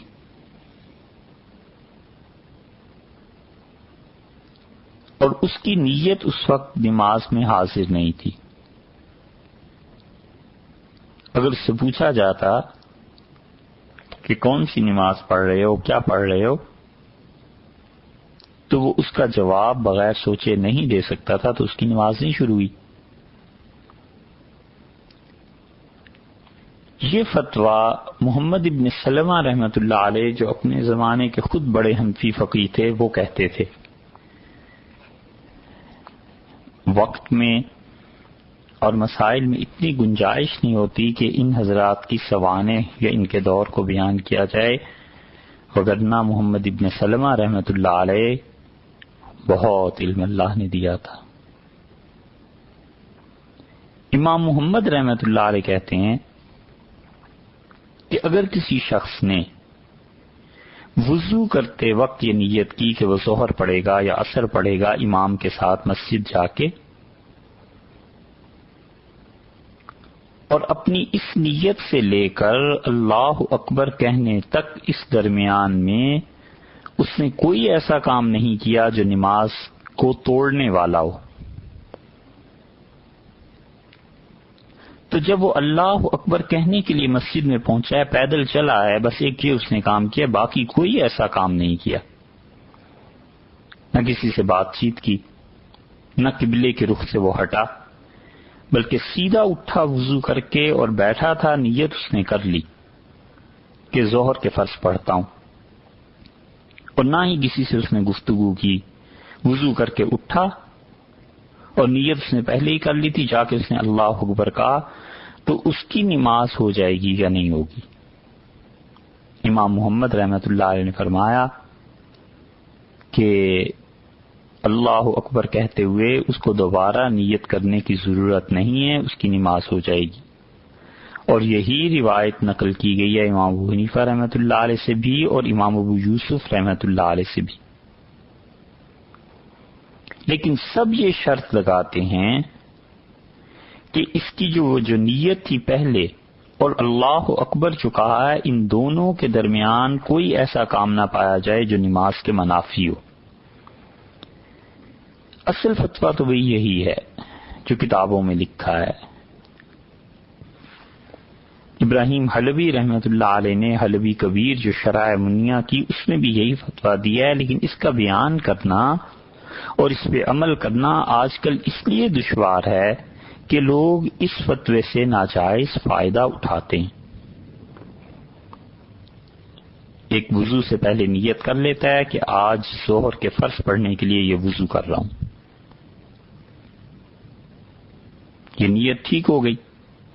اور اس کی نیت اس وقت نماز میں حاضر نہیں تھی. اگر اس سے پوچھا جاتا کہ کون سی نماز پڑھ رہے ہو، کیا پڑھ رہے ہو، تو وہ اس کا جواب بغیر سوچے نہیں دے سکتا تھا، تو اس کی نماز نہیں شروع ہوئی. یہ فتویٰ محمد ابن سلمہ رحمۃ اللہ علیہ جو اپنے زمانے کے خود بڑے حنفی فقیہ تھے وہ کہتے تھے وقت میں اور مسائل میں اتنی گنجائش نہیں ہوتی کہ ان حضرات کی سوانح یا ان کے دور کو بیان کیا جائے، وگرنہ محمد ابن سلمہ رحمۃ اللہ علیہ بہت علم اللہ نے دیا تھا۔ امام محمد رحمۃ اللہ علیہ کہتے ہیں کہ اگر کسی شخص نے وضو کرتے وقت یہ نیت کی کہ وہ ظہر پڑھے گا یا عصر پڑھے گا امام کے ساتھ مسجد جا کے، اور اپنی اس نیت سے لے کر اللہ اکبر کہنے تک اس درمیان میں اس نے کوئی ایسا کام نہیں کیا جو نماز کو توڑنے والا ہو، تو جب وہ اللہ اکبر کہنے کے لیے مسجد میں پہنچا ہے، پیدل چلا ہے، بس ایک یہ اس نے کام کیا، باقی کوئی ایسا کام نہیں کیا، نہ کسی سے بات چیت کی، نہ قبلے کے رخ سے وہ ہٹا، بلکہ سیدھا اٹھا وضو کر کے اور بیٹھا تھا، نیت اس نے کر لی کہ ظہر کے فرض پڑھتا ہوں، اور نہ ہی کسی سے اس نے گفتگو کی، وضو کر کے اٹھا اور نیت اس نے پہلے ہی کر لی تھی، جا کے اس نے اللہ اکبر کہا، تو اس کی نماز ہو جائے گی یا نہیں ہوگی؟ امام محمد رحمۃ اللہ علیہ نے فرمایا کہ اللہ اکبر کہتے ہوئے اس کو دوبارہ نیت کرنے کی ضرورت نہیں ہے، اس کی نماز ہو جائے گی، اور یہی روایت نقل کی گئی ہے امام ابو حنیفہ رحمۃ اللہ علیہ سے بھی اور امام ابو یوسف رحمۃ اللہ علیہ سے بھی۔ لیکن سب یہ شرط لگاتے ہیں کہ اس کی جو نیت تھی پہلے اور اللہ اکبر جو کہا ہے، ان دونوں کے درمیان کوئی ایسا کام نہ پایا جائے جو نماز کے منافی ہو۔ اصل فتویٰ تو وہی یہی ہے جو کتابوں میں لکھا ہے۔ ابراہیم حلبی رحمۃ اللہ علیہ نے حلبی کبیر جو شرح منیہ کی اس میں بھی یہی فتویٰ دیا ہے، لیکن اس کا بیان کرنا اور اس پہ عمل کرنا آج کل اس لیے دشوار ہے کہ لوگ اس فتوے سے ناجائز فائدہ اٹھاتے ہیں۔ ایک وضو سے پہلے نیت کر لیتا ہے کہ آج ظہر کے فرض پڑھنے کے لیے یہ وضو کر رہا ہوں، یہ نیت ٹھیک ہو گئی،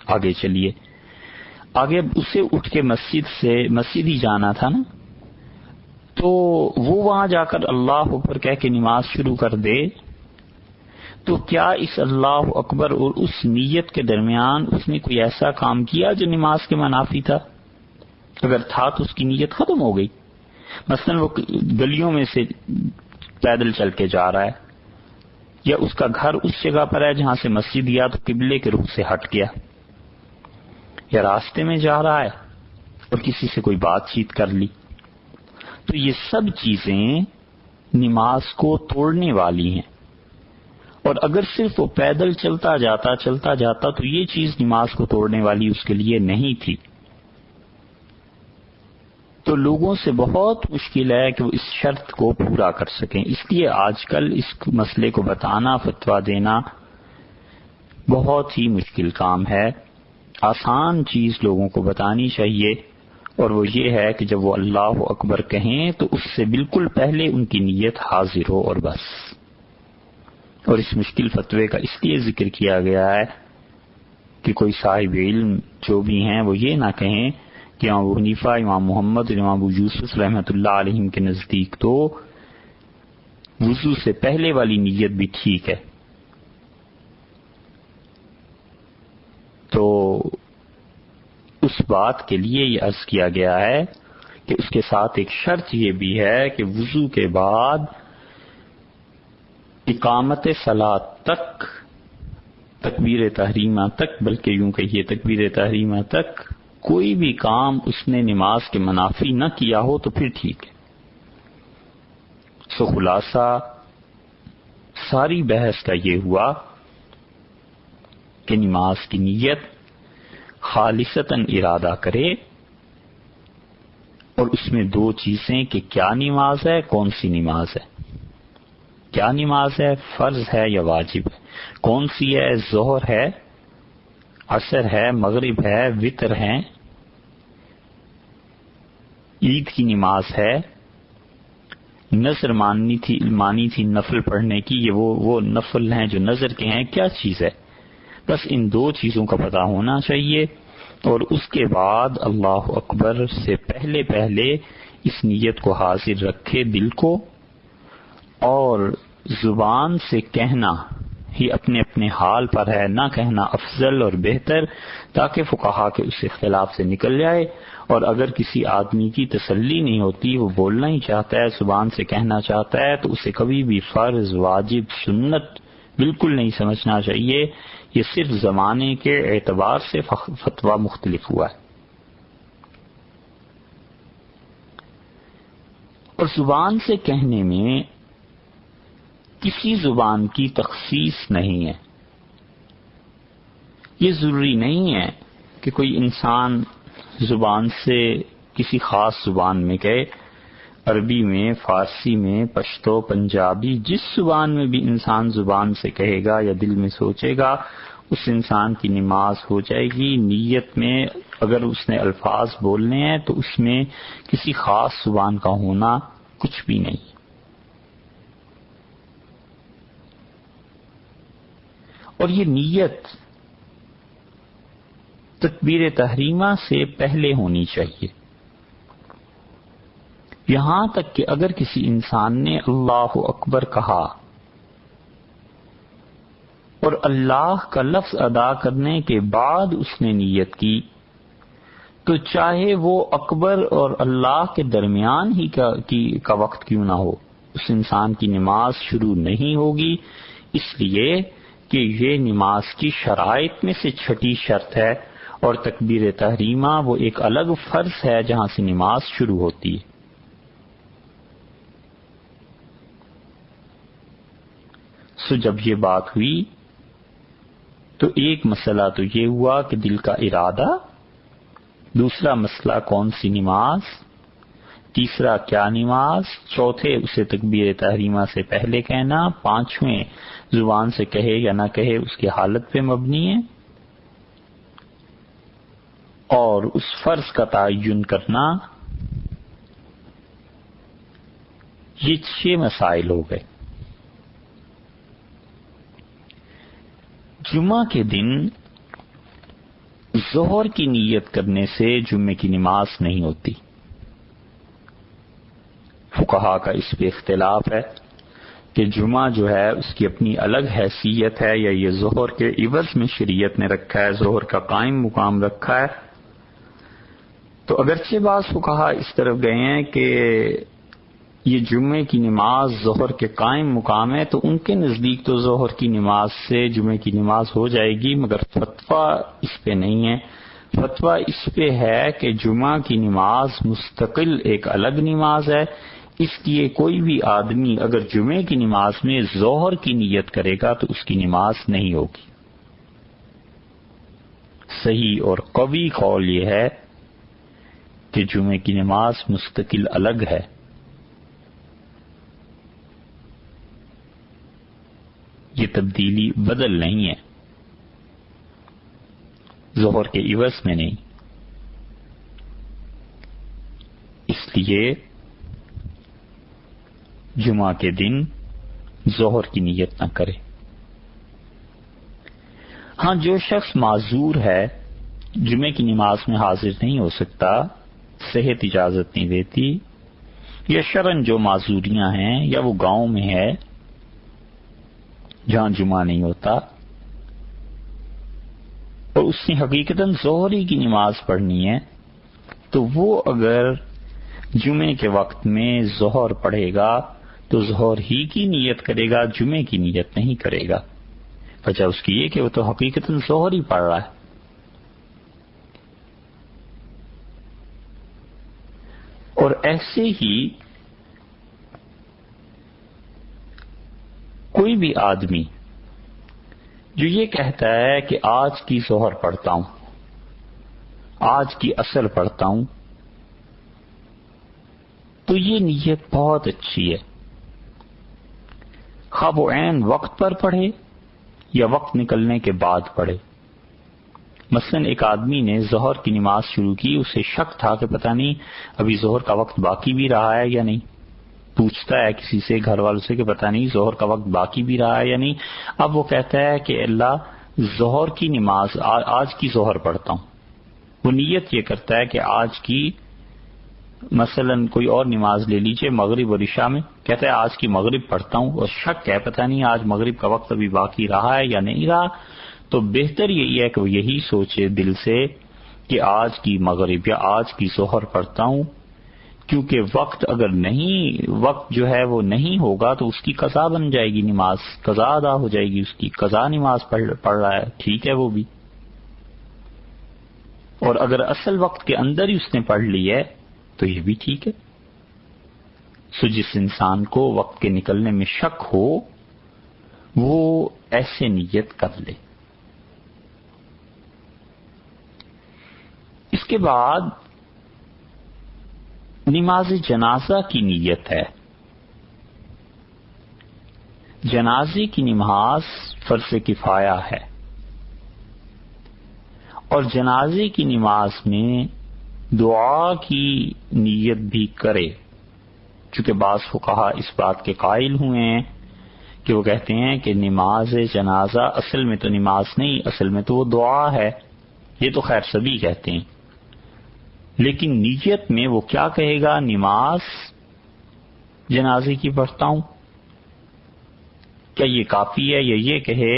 آگے چلیے، آگے اسے اٹھ کے مسجد ہی جانا تھا نا، تو وہ وہاں جا کر اللہ اکبر کہہ کے نماز شروع کر دے، تو کیا اس اللہ اکبر اور اس نیت کے درمیان اس نے کوئی ایسا کام کیا جو نماز کے منافی تھا؟ اگر تھا تو اس کی نیت ختم ہو گئی۔ مثلا وہ گلیوں میں سے پیدل چل کے جا رہا ہے، یا اس کا گھر اس جگہ پر ہے جہاں سے مسجد گیا تو قبلے کے رخ سے ہٹ گیا، یا راستے میں جا رہا ہے اور کسی سے کوئی بات چیت کر لی، تو یہ سب چیزیں نماز کو توڑنے والی ہیں، اور اگر صرف وہ پیدل چلتا جاتا تو یہ چیز نماز کو توڑنے والی اس کے لیے نہیں تھی۔ تو لوگوں سے بہت مشکل ہے کہ وہ اس شرط کو پورا کر سکیں، اس لیے آج کل اس مسئلے کو بتانا، فتویٰ دینا بہت ہی مشکل کام ہے۔ آسان چیز لوگوں کو بتانی چاہیے، اور وہ یہ ہے کہ جب وہ اللہ اکبر کہیں تو اس سے بالکل پہلے ان کی نیت حاضر ہو اور بس۔ اور اس مشکل فتوے کا اس لیے ذکر کیا گیا ہے کہ کوئی صاحب علم جو بھی ہیں وہ یہ نہ کہیں کہ امام ابو حنیفہ، امام محمد اور امام ابو یوسف رحمۃ اللہ علیہم کے نزدیک تو وضو سے پہلے والی نیت بھی ٹھیک ہے۔ تو اس بات کے لیے یہ عرض کیا گیا ہے کہ اس کے ساتھ ایک شرط یہ بھی ہے کہ وضو کے بعد اقامت صلاۃ تک، تکبیر تحریمہ تک، بلکہ یوں کہیے تکبیر تحریمہ تک کوئی بھی کام اس نے نماز کے منافی نہ کیا ہو تو پھر ٹھیک ہے۔ سو خلاصہ ساری بحث کا یہ ہوا کہ نماز کی نیت خالصتاً ارادہ کرے، اور اس میں دو چیزیں کہ کیا نماز ہے، کون سی نماز ہے، کیا نماز ہے، فرض ہے یا واجب ہے، کون سی ہے، ظہر ہے، عصر ہے، مغرب ہے، وتر ہے، عید کی نماز ہے، نظر مانی تھی نفل پڑھنے کی، یہ وہ نفل ہیں جو نظر کے ہیں، کیا چیز ہے؟ بس ان دو چیزوں کا پتہ ہونا چاہیے، اور اس کے بعد اللہ اکبر سے پہلے اس نیت کو حاضر رکھے دل کو، اور زبان سے کہنا ہی اپنے اپنے حال پر ہے، نہ کہنا افضل اور بہتر، تاکہ فقہا کے اس اختلاف سے نکل جائے۔ اور اگر کسی آدمی کی تسلی نہیں ہوتی، وہ بولنا ہی چاہتا ہے، زبان سے کہنا چاہتا ہے، تو اسے کبھی بھی فرض، واجب، سنت بالکل نہیں سمجھنا چاہیے۔ یہ صرف زمانے کے اعتبار سے فتویٰ مختلف ہوا ہے، اور زبان سے کہنے میں کسی زبان کی تخصیص نہیں ہے۔ یہ ضروری نہیں ہے کہ کوئی انسان زبان سے کسی خاص زبان میں کہے، عربی میں، فارسی میں، پشتو، پنجابی، جس زبان میں بھی انسان زبان سے کہے گا یا دل میں سوچے گا، اس انسان کی نماز ہو جائے گی۔ نیت میں اگر اس نے الفاظ بولنے ہیں تو اس میں کسی خاص زبان کا ہونا کچھ بھی نہیں۔ اور یہ نیت تکبیر تحریمہ سے پہلے ہونی چاہیے، یہاں تک کہ اگر کسی انسان نے اللہ اکبر کہا اور اللہ کا لفظ ادا کرنے کے بعد اس نے نیت کی، تو چاہے وہ اکبر اور اللہ کے درمیان ہی کا وقت کیوں نہ ہو، اس انسان کی نماز شروع نہیں ہوگی، اس لیے کہ یہ نماز کی شرائط میں سے چھٹی شرط ہے، اور تکبیر تحریمہ وہ ایک الگ فرض ہے جہاں سے نماز شروع ہوتی ہے۔ سو جب یہ بات ہوئی تو ایک مسئلہ تو یہ ہوا کہ دل کا ارادہ، دوسرا مسئلہ کون سی نماز، تیسرا کیا نماز، چوتھے اسے تکبیر تحریمہ سے پہلے کہنا، پانچویں زبان سے کہے یا نہ کہے اس کی حالت پہ مبنی ہے، اور اس فرض کا تعین کرنا۔ یہ 6 مسائل ہو گئے۔ جمعہ کے دن ظہر کی نیت کرنے سے جمعے کی نماز نہیں ہوتی۔ فقہا کا اس پہ اختلاف ہے کہ جمعہ جو ہے اس کی اپنی الگ حیثیت ہے، یا یہ ظہر کے عوض میں شریعت نے رکھا ہے، ظہر کا قائم مقام رکھا ہے۔ تو اگرچہ بعض فقہا اس طرف گئے ہیں کہ یہ جمعے کی نماز ظہر کے قائم مقام ہے، تو ان کے نزدیک تو ظہر کی نماز سے جمعے کی نماز ہو جائے گی، مگر فتویٰ اس پہ نہیں ہے۔ فتویٰ اس پہ ہے کہ جمعہ کی نماز مستقل ایک الگ نماز ہے، اس لیے کوئی بھی آدمی اگر جمعے کی نماز میں ظہر کی نیت کرے گا تو اس کی نماز نہیں ہوگی۔ صحیح اور قوی قول یہ ہے کہ جمعے کی نماز مستقل الگ ہے۔ یہ تبدیلی بدل نہیں ہے، ظہر کے عوض میں نہیں، اس لیے جمعہ کے دن ظہر کی نیت نہ کرے۔ ہاں، جو شخص معذور ہے، جمعے کی نماز میں حاضر نہیں ہو سکتا، صحت اجازت نہیں دیتی، یا شرعاً جو معذوریاں ہیں، یا وہ گاؤں میں ہے جہاں جمعہ نہیں ہوتا، اور اس نے حقیقتاً ظہر ہی کی نماز پڑھنی ہے، تو وہ اگر جمعے کے وقت میں ظہر پڑھے گا تو ظہر ہی کی نیت کرے گا، جمعے کی نیت نہیں کرے گا۔ وجہ اس کی یہ کہ وہ تو حقیقتاً ظہر ہی پڑھ رہا ہے۔ اور ایسے ہی کوئی بھی آدمی جو یہ کہتا ہے کہ آج کی ظہر پڑھتا ہوں، آج کی عصر پڑھتا ہوں، تو یہ نیت بہت اچھی ہے، خواہ وہ عین وقت پر پڑھے یا وقت نکلنے کے بعد پڑھے، مثلا ایک آدمی نے ظہر کی نماز شروع کی، اسے شک تھا کہ پتہ نہیں ابھی ظہر کا وقت باقی بھی رہا ہے یا نہیں، پوچھتا ہے کسی سے، گھر والوں سے، کہ پتہ نہیں ظہر کا وقت باقی بھی رہا ہے یا نہیں. اب وہ کہتا ہے کہ اللہ ظہر کی نماز آج کی ظہر پڑھتا ہوں. وہ نیت یہ کرتا ہے کہ آج کی مثلا کوئی اور نماز لے لیجئے مغرب اور عشاء میں، کہتا ہے آج کی مغرب پڑھتا ہوں، اور شک ہے پتہ نہیں آج مغرب کا وقت ابھی باقی رہا ہے یا نہیں رہا. تو بہتر یہی ہے کہ وہ یہی سوچے دل سے کہ آج کی مغرب یا آج کی ظہر پڑھتا ہوں، کیونکہ وقت اگر نہیں، وقت جو ہے وہ نہیں ہوگا تو اس کی قضا بن جائے گی، نماز قضا ادا ہو جائے گی، اس کی قضا نماز پڑھ رہا ہے، ٹھیک ہے وہ بھی. اور اگر اصل وقت کے اندر ہی اس نے پڑھ لی ہے تو یہ بھی ٹھیک ہے. سو جس انسان کو وقت کے نکلنے میں شک ہو وہ ایسے نیت کر لے. اس کے بعد نماز جنازہ کی نیت ہے. جنازے کی نماز فرض کفایہ ہے، اور جنازے کی نماز میں دعا کی نیت بھی کرے، چونکہ بعض فقہا اس بات کے قائل ہوئے ہیں کہ وہ کہتے ہیں کہ نماز جنازہ اصل میں تو نماز نہیں، اصل میں تو وہ دعا ہے. یہ تو خیر سبھی کہتے ہیں، لیکن نیت میں وہ کیا کہے گا؟ نماز جنازے کی پڑھتا ہوں. کیا یہ کافی ہے؟ یا یہ کہے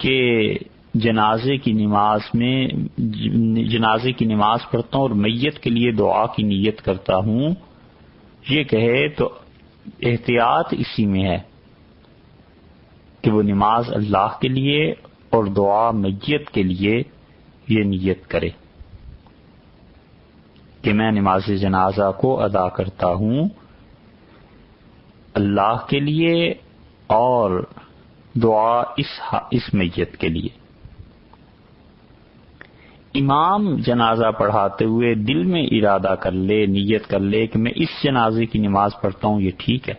کہ جنازے کی نماز پڑھتا ہوں اور میت کے لیے دعا کی نیت کرتا ہوں، یہ کہے تو احتیاط اسی میں ہے کہ وہ نماز اللہ کے لیے اور دعا میت کے لیے یہ نیت کرے کہ میں نماز جنازہ کو ادا کرتا ہوں اللہ کے لیے اور دعا اس میت کے لیے. امام جنازہ پڑھاتے ہوئے دل میں ارادہ کر لے، نیت کر لے کہ میں اس جنازے کی نماز پڑھتا ہوں، یہ ٹھیک ہے.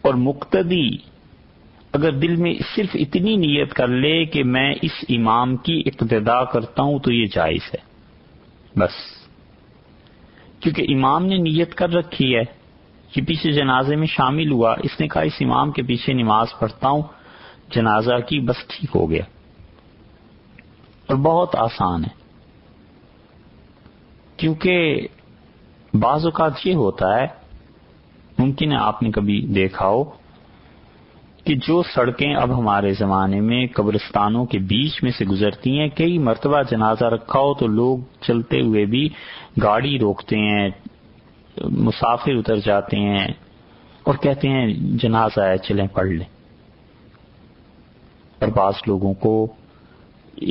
اور مقتدی اگر دل میں صرف اتنی نیت کر لے کہ میں اس امام کی اقتداء کرتا ہوں تو یہ جائز ہے بس، کیونکہ امام نے نیت کر رکھی ہے، یہ پیچھے جنازے میں شامل ہوا، اس نے کہا اس امام کے پیچھے نماز پڑھتا ہوں جنازہ کی، بس ٹھیک ہو گیا. اور بہت آسان ہے، کیونکہ بعض اوقات یہ ہوتا ہے، ممکن ہے آپ نے کبھی دیکھا ہو کہ جو سڑکیں اب ہمارے زمانے میں قبرستانوں کے بیچ میں سے گزرتی ہیں، کئی مرتبہ جنازہ رکھا ہو تو لوگ چلتے ہوئے بھی گاڑی روکتے ہیں، مسافر اتر جاتے ہیں اور کہتے ہیں جنازہ ہے چلیں پڑھ لیں. اور بعض لوگوں کو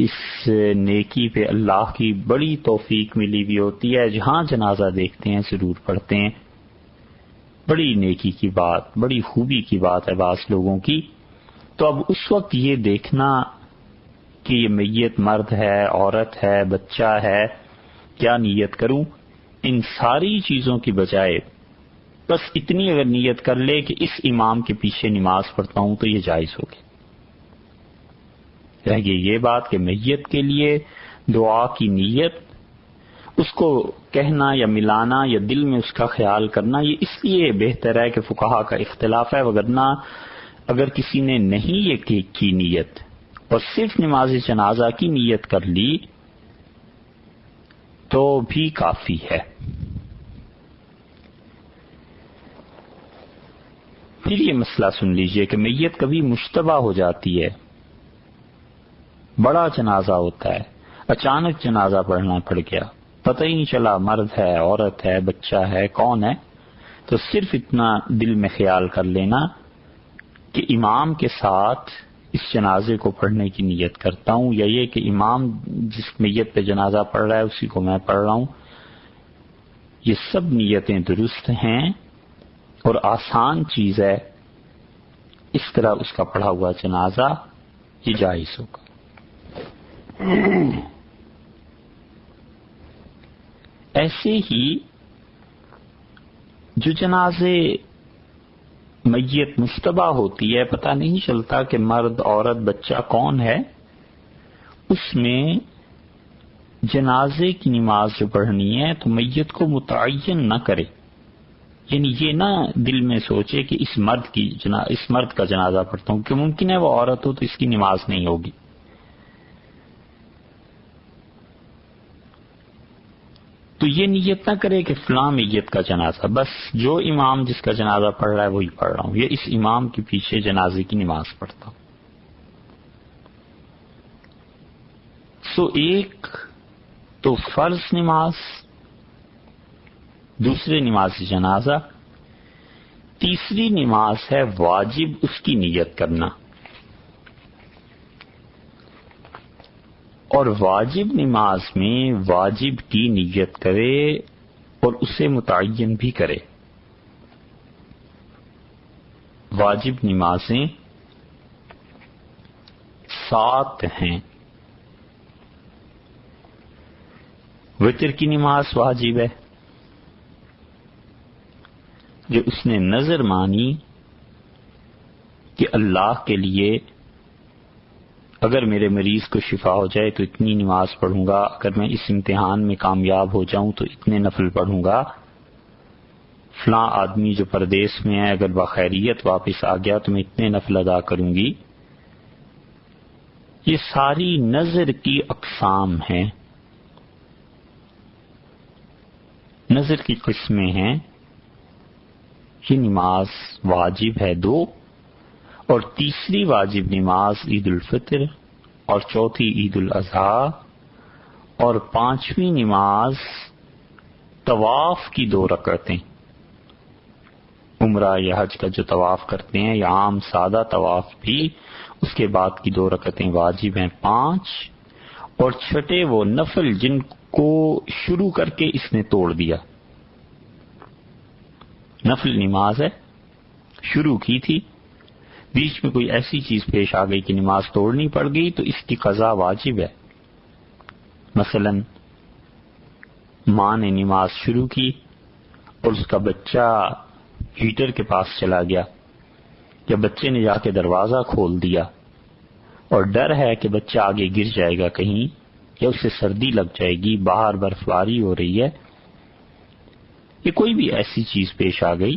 اس نیکی پہ اللہ کی بڑی توفیق ملی بھی ہوتی ہے، جہاں جنازہ دیکھتے ہیں ضرور پڑھتے ہیں. بڑی نیکی کی بات، بڑی خوبی کی بات ہے بعض لوگوں کی. تو اب اس وقت یہ دیکھنا کہ یہ میت مرد ہے، عورت ہے، بچہ ہے، کیا نیت کروں، ان ساری چیزوں کی بجائے بس اتنی اگر نیت کر لے کہ اس امام کے پیچھے نماز پڑھتا ہوں تو یہ جائز ہوگی. رہ گئی یہ بات کہ میت کے لیے دعا کی نیت، اس کو کہنا یا ملانا یا دل میں اس کا خیال کرنا، یہ اس لیے بہتر ہے کہ فقہا کا اختلاف ہے، وگرنہ اگر کسی نے نہیں یہ کی نیت اور صرف نماز جنازہ کی نیت کر لی تو بھی کافی ہے. پھر یہ مسئلہ سن لیجئے کہ میت کبھی مشتبہ ہو جاتی ہے، بڑا جنازہ ہوتا ہے، اچانک جنازہ پڑھنا پڑ گیا، پتہ ہی نہیں چلا مرد ہے، عورت ہے، بچہ ہے، کون ہے. تو صرف اتنا دل میں خیال کر لینا کہ امام کے ساتھ اس جنازے کو پڑھنے کی نیت کرتا ہوں، یا یہ کہ امام جس میت پہ جنازہ پڑھ رہا ہے اسی کو میں پڑھ رہا ہوں. یہ سب نیتیں درست ہیں اور آسان چیز ہے، اس طرح اس کا پڑھا ہوا جنازہ یہ جائز ہوگا. ایسے ہی جو جنازے میت مشتبہ ہوتی ہے، پتہ نہیں چلتا کہ مرد، عورت، بچہ کون ہے، اس میں جنازے کی نماز جو پڑھنی ہے تو میت کو متعین نہ کرے، یعنی یہ نہ دل میں سوچے کہ اس مرد کا جنازہ پڑھتا ہوں، کہ ممکن ہے وہ عورت ہو تو اس کی نماز نہیں ہوگی۔ تو یہ نیت نہ کرے کہ فلاں میت کا جنازہ، بس جو امام جس کا جنازہ پڑھ رہا ہے وہی پڑھ رہا ہوں، یا اس امام کے پیچھے جنازے کی نماز پڑھتا ہوں۔ سو ایک تو فرض نماز، دوسری نماز جنازہ، تیسری نماز ہے واجب، اس کی نیت کرنا۔ اور واجب نماز میں واجب کی نیت کرے اور اسے متعین بھی کرے۔ واجب نمازیں 7 ہیں۔ وتر کی نماز واجب ہے، جو اس نے نظر مانی کہ اللہ کے لیے اگر میرے مریض کو شفا ہو جائے تو اتنی نماز پڑھوں گا، اگر میں اس امتحان میں کامیاب ہو جاؤں تو اتنے نفل پڑھوں گا، فلاں آدمی جو پردیس میں ہے اگر بخیریت واپس آ گیا تو میں اتنے نفل ادا کروں گی۔ یہ ساری نظر کی اقسام ہیں، نظر کی قسمیں ہیں۔ یہ نماز واجب ہے 2، اور تیسری واجب نماز عید الفطر، اور چوتھی عید الاضحیٰ، اور 5ویں نماز طواف کی 2 رکعتیں، عمرہ یا حج کا جو طواف کرتے ہیں یا عام سادہ طواف بھی، اس کے بعد کی 2 رکعتیں واجب ہیں 5، اور چھٹے وہ نفل جن کو شروع کر کے اس نے توڑ دیا۔ نفل نماز ہے، شروع کی تھی، بیچ میں کوئی ایسی چیز پیش آ گئی کہ نماز توڑنی پڑ گئی تو اس کی قضا واجب ہے۔ مثلا ماں نے نماز شروع کی اور اس کا بچہ ہیٹر کے پاس چلا گیا، یا بچے نے جا کے دروازہ کھول دیا اور ڈر ہے کہ بچہ آگے گر جائے گا کہیں، یا اسے سردی لگ جائے گی، باہر برف باری ہو رہی ہے، یہ کوئی بھی ایسی چیز پیش آ گئی،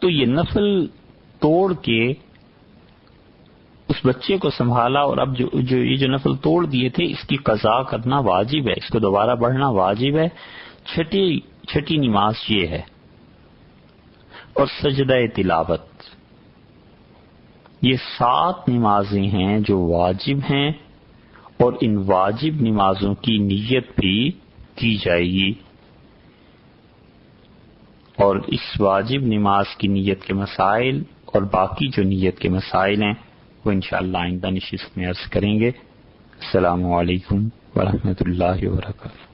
تو یہ نفل توڑ کے اس بچے کو سنبھالا، اور اب جو نفل توڑ دیے تھے اس کی قضا کرنا واجب ہے، اس کو دوبارہ پڑھنا واجب ہے۔ چھٹی نماز یہ ہے، اور سجدہ تلاوت، یہ 7 نمازیں ہیں جو واجب ہیں، اور ان واجب نمازوں کی نیت بھی کی جائے گی، اور اس واجب نماز کی نیت کے مسائل اور باقی جو نیت کے مسائل ہیں وہ انشاءاللہ آئندہ نشست میں عرض کریں گے۔ السلام علیکم ورحمۃ اللہ وبرکاتہ۔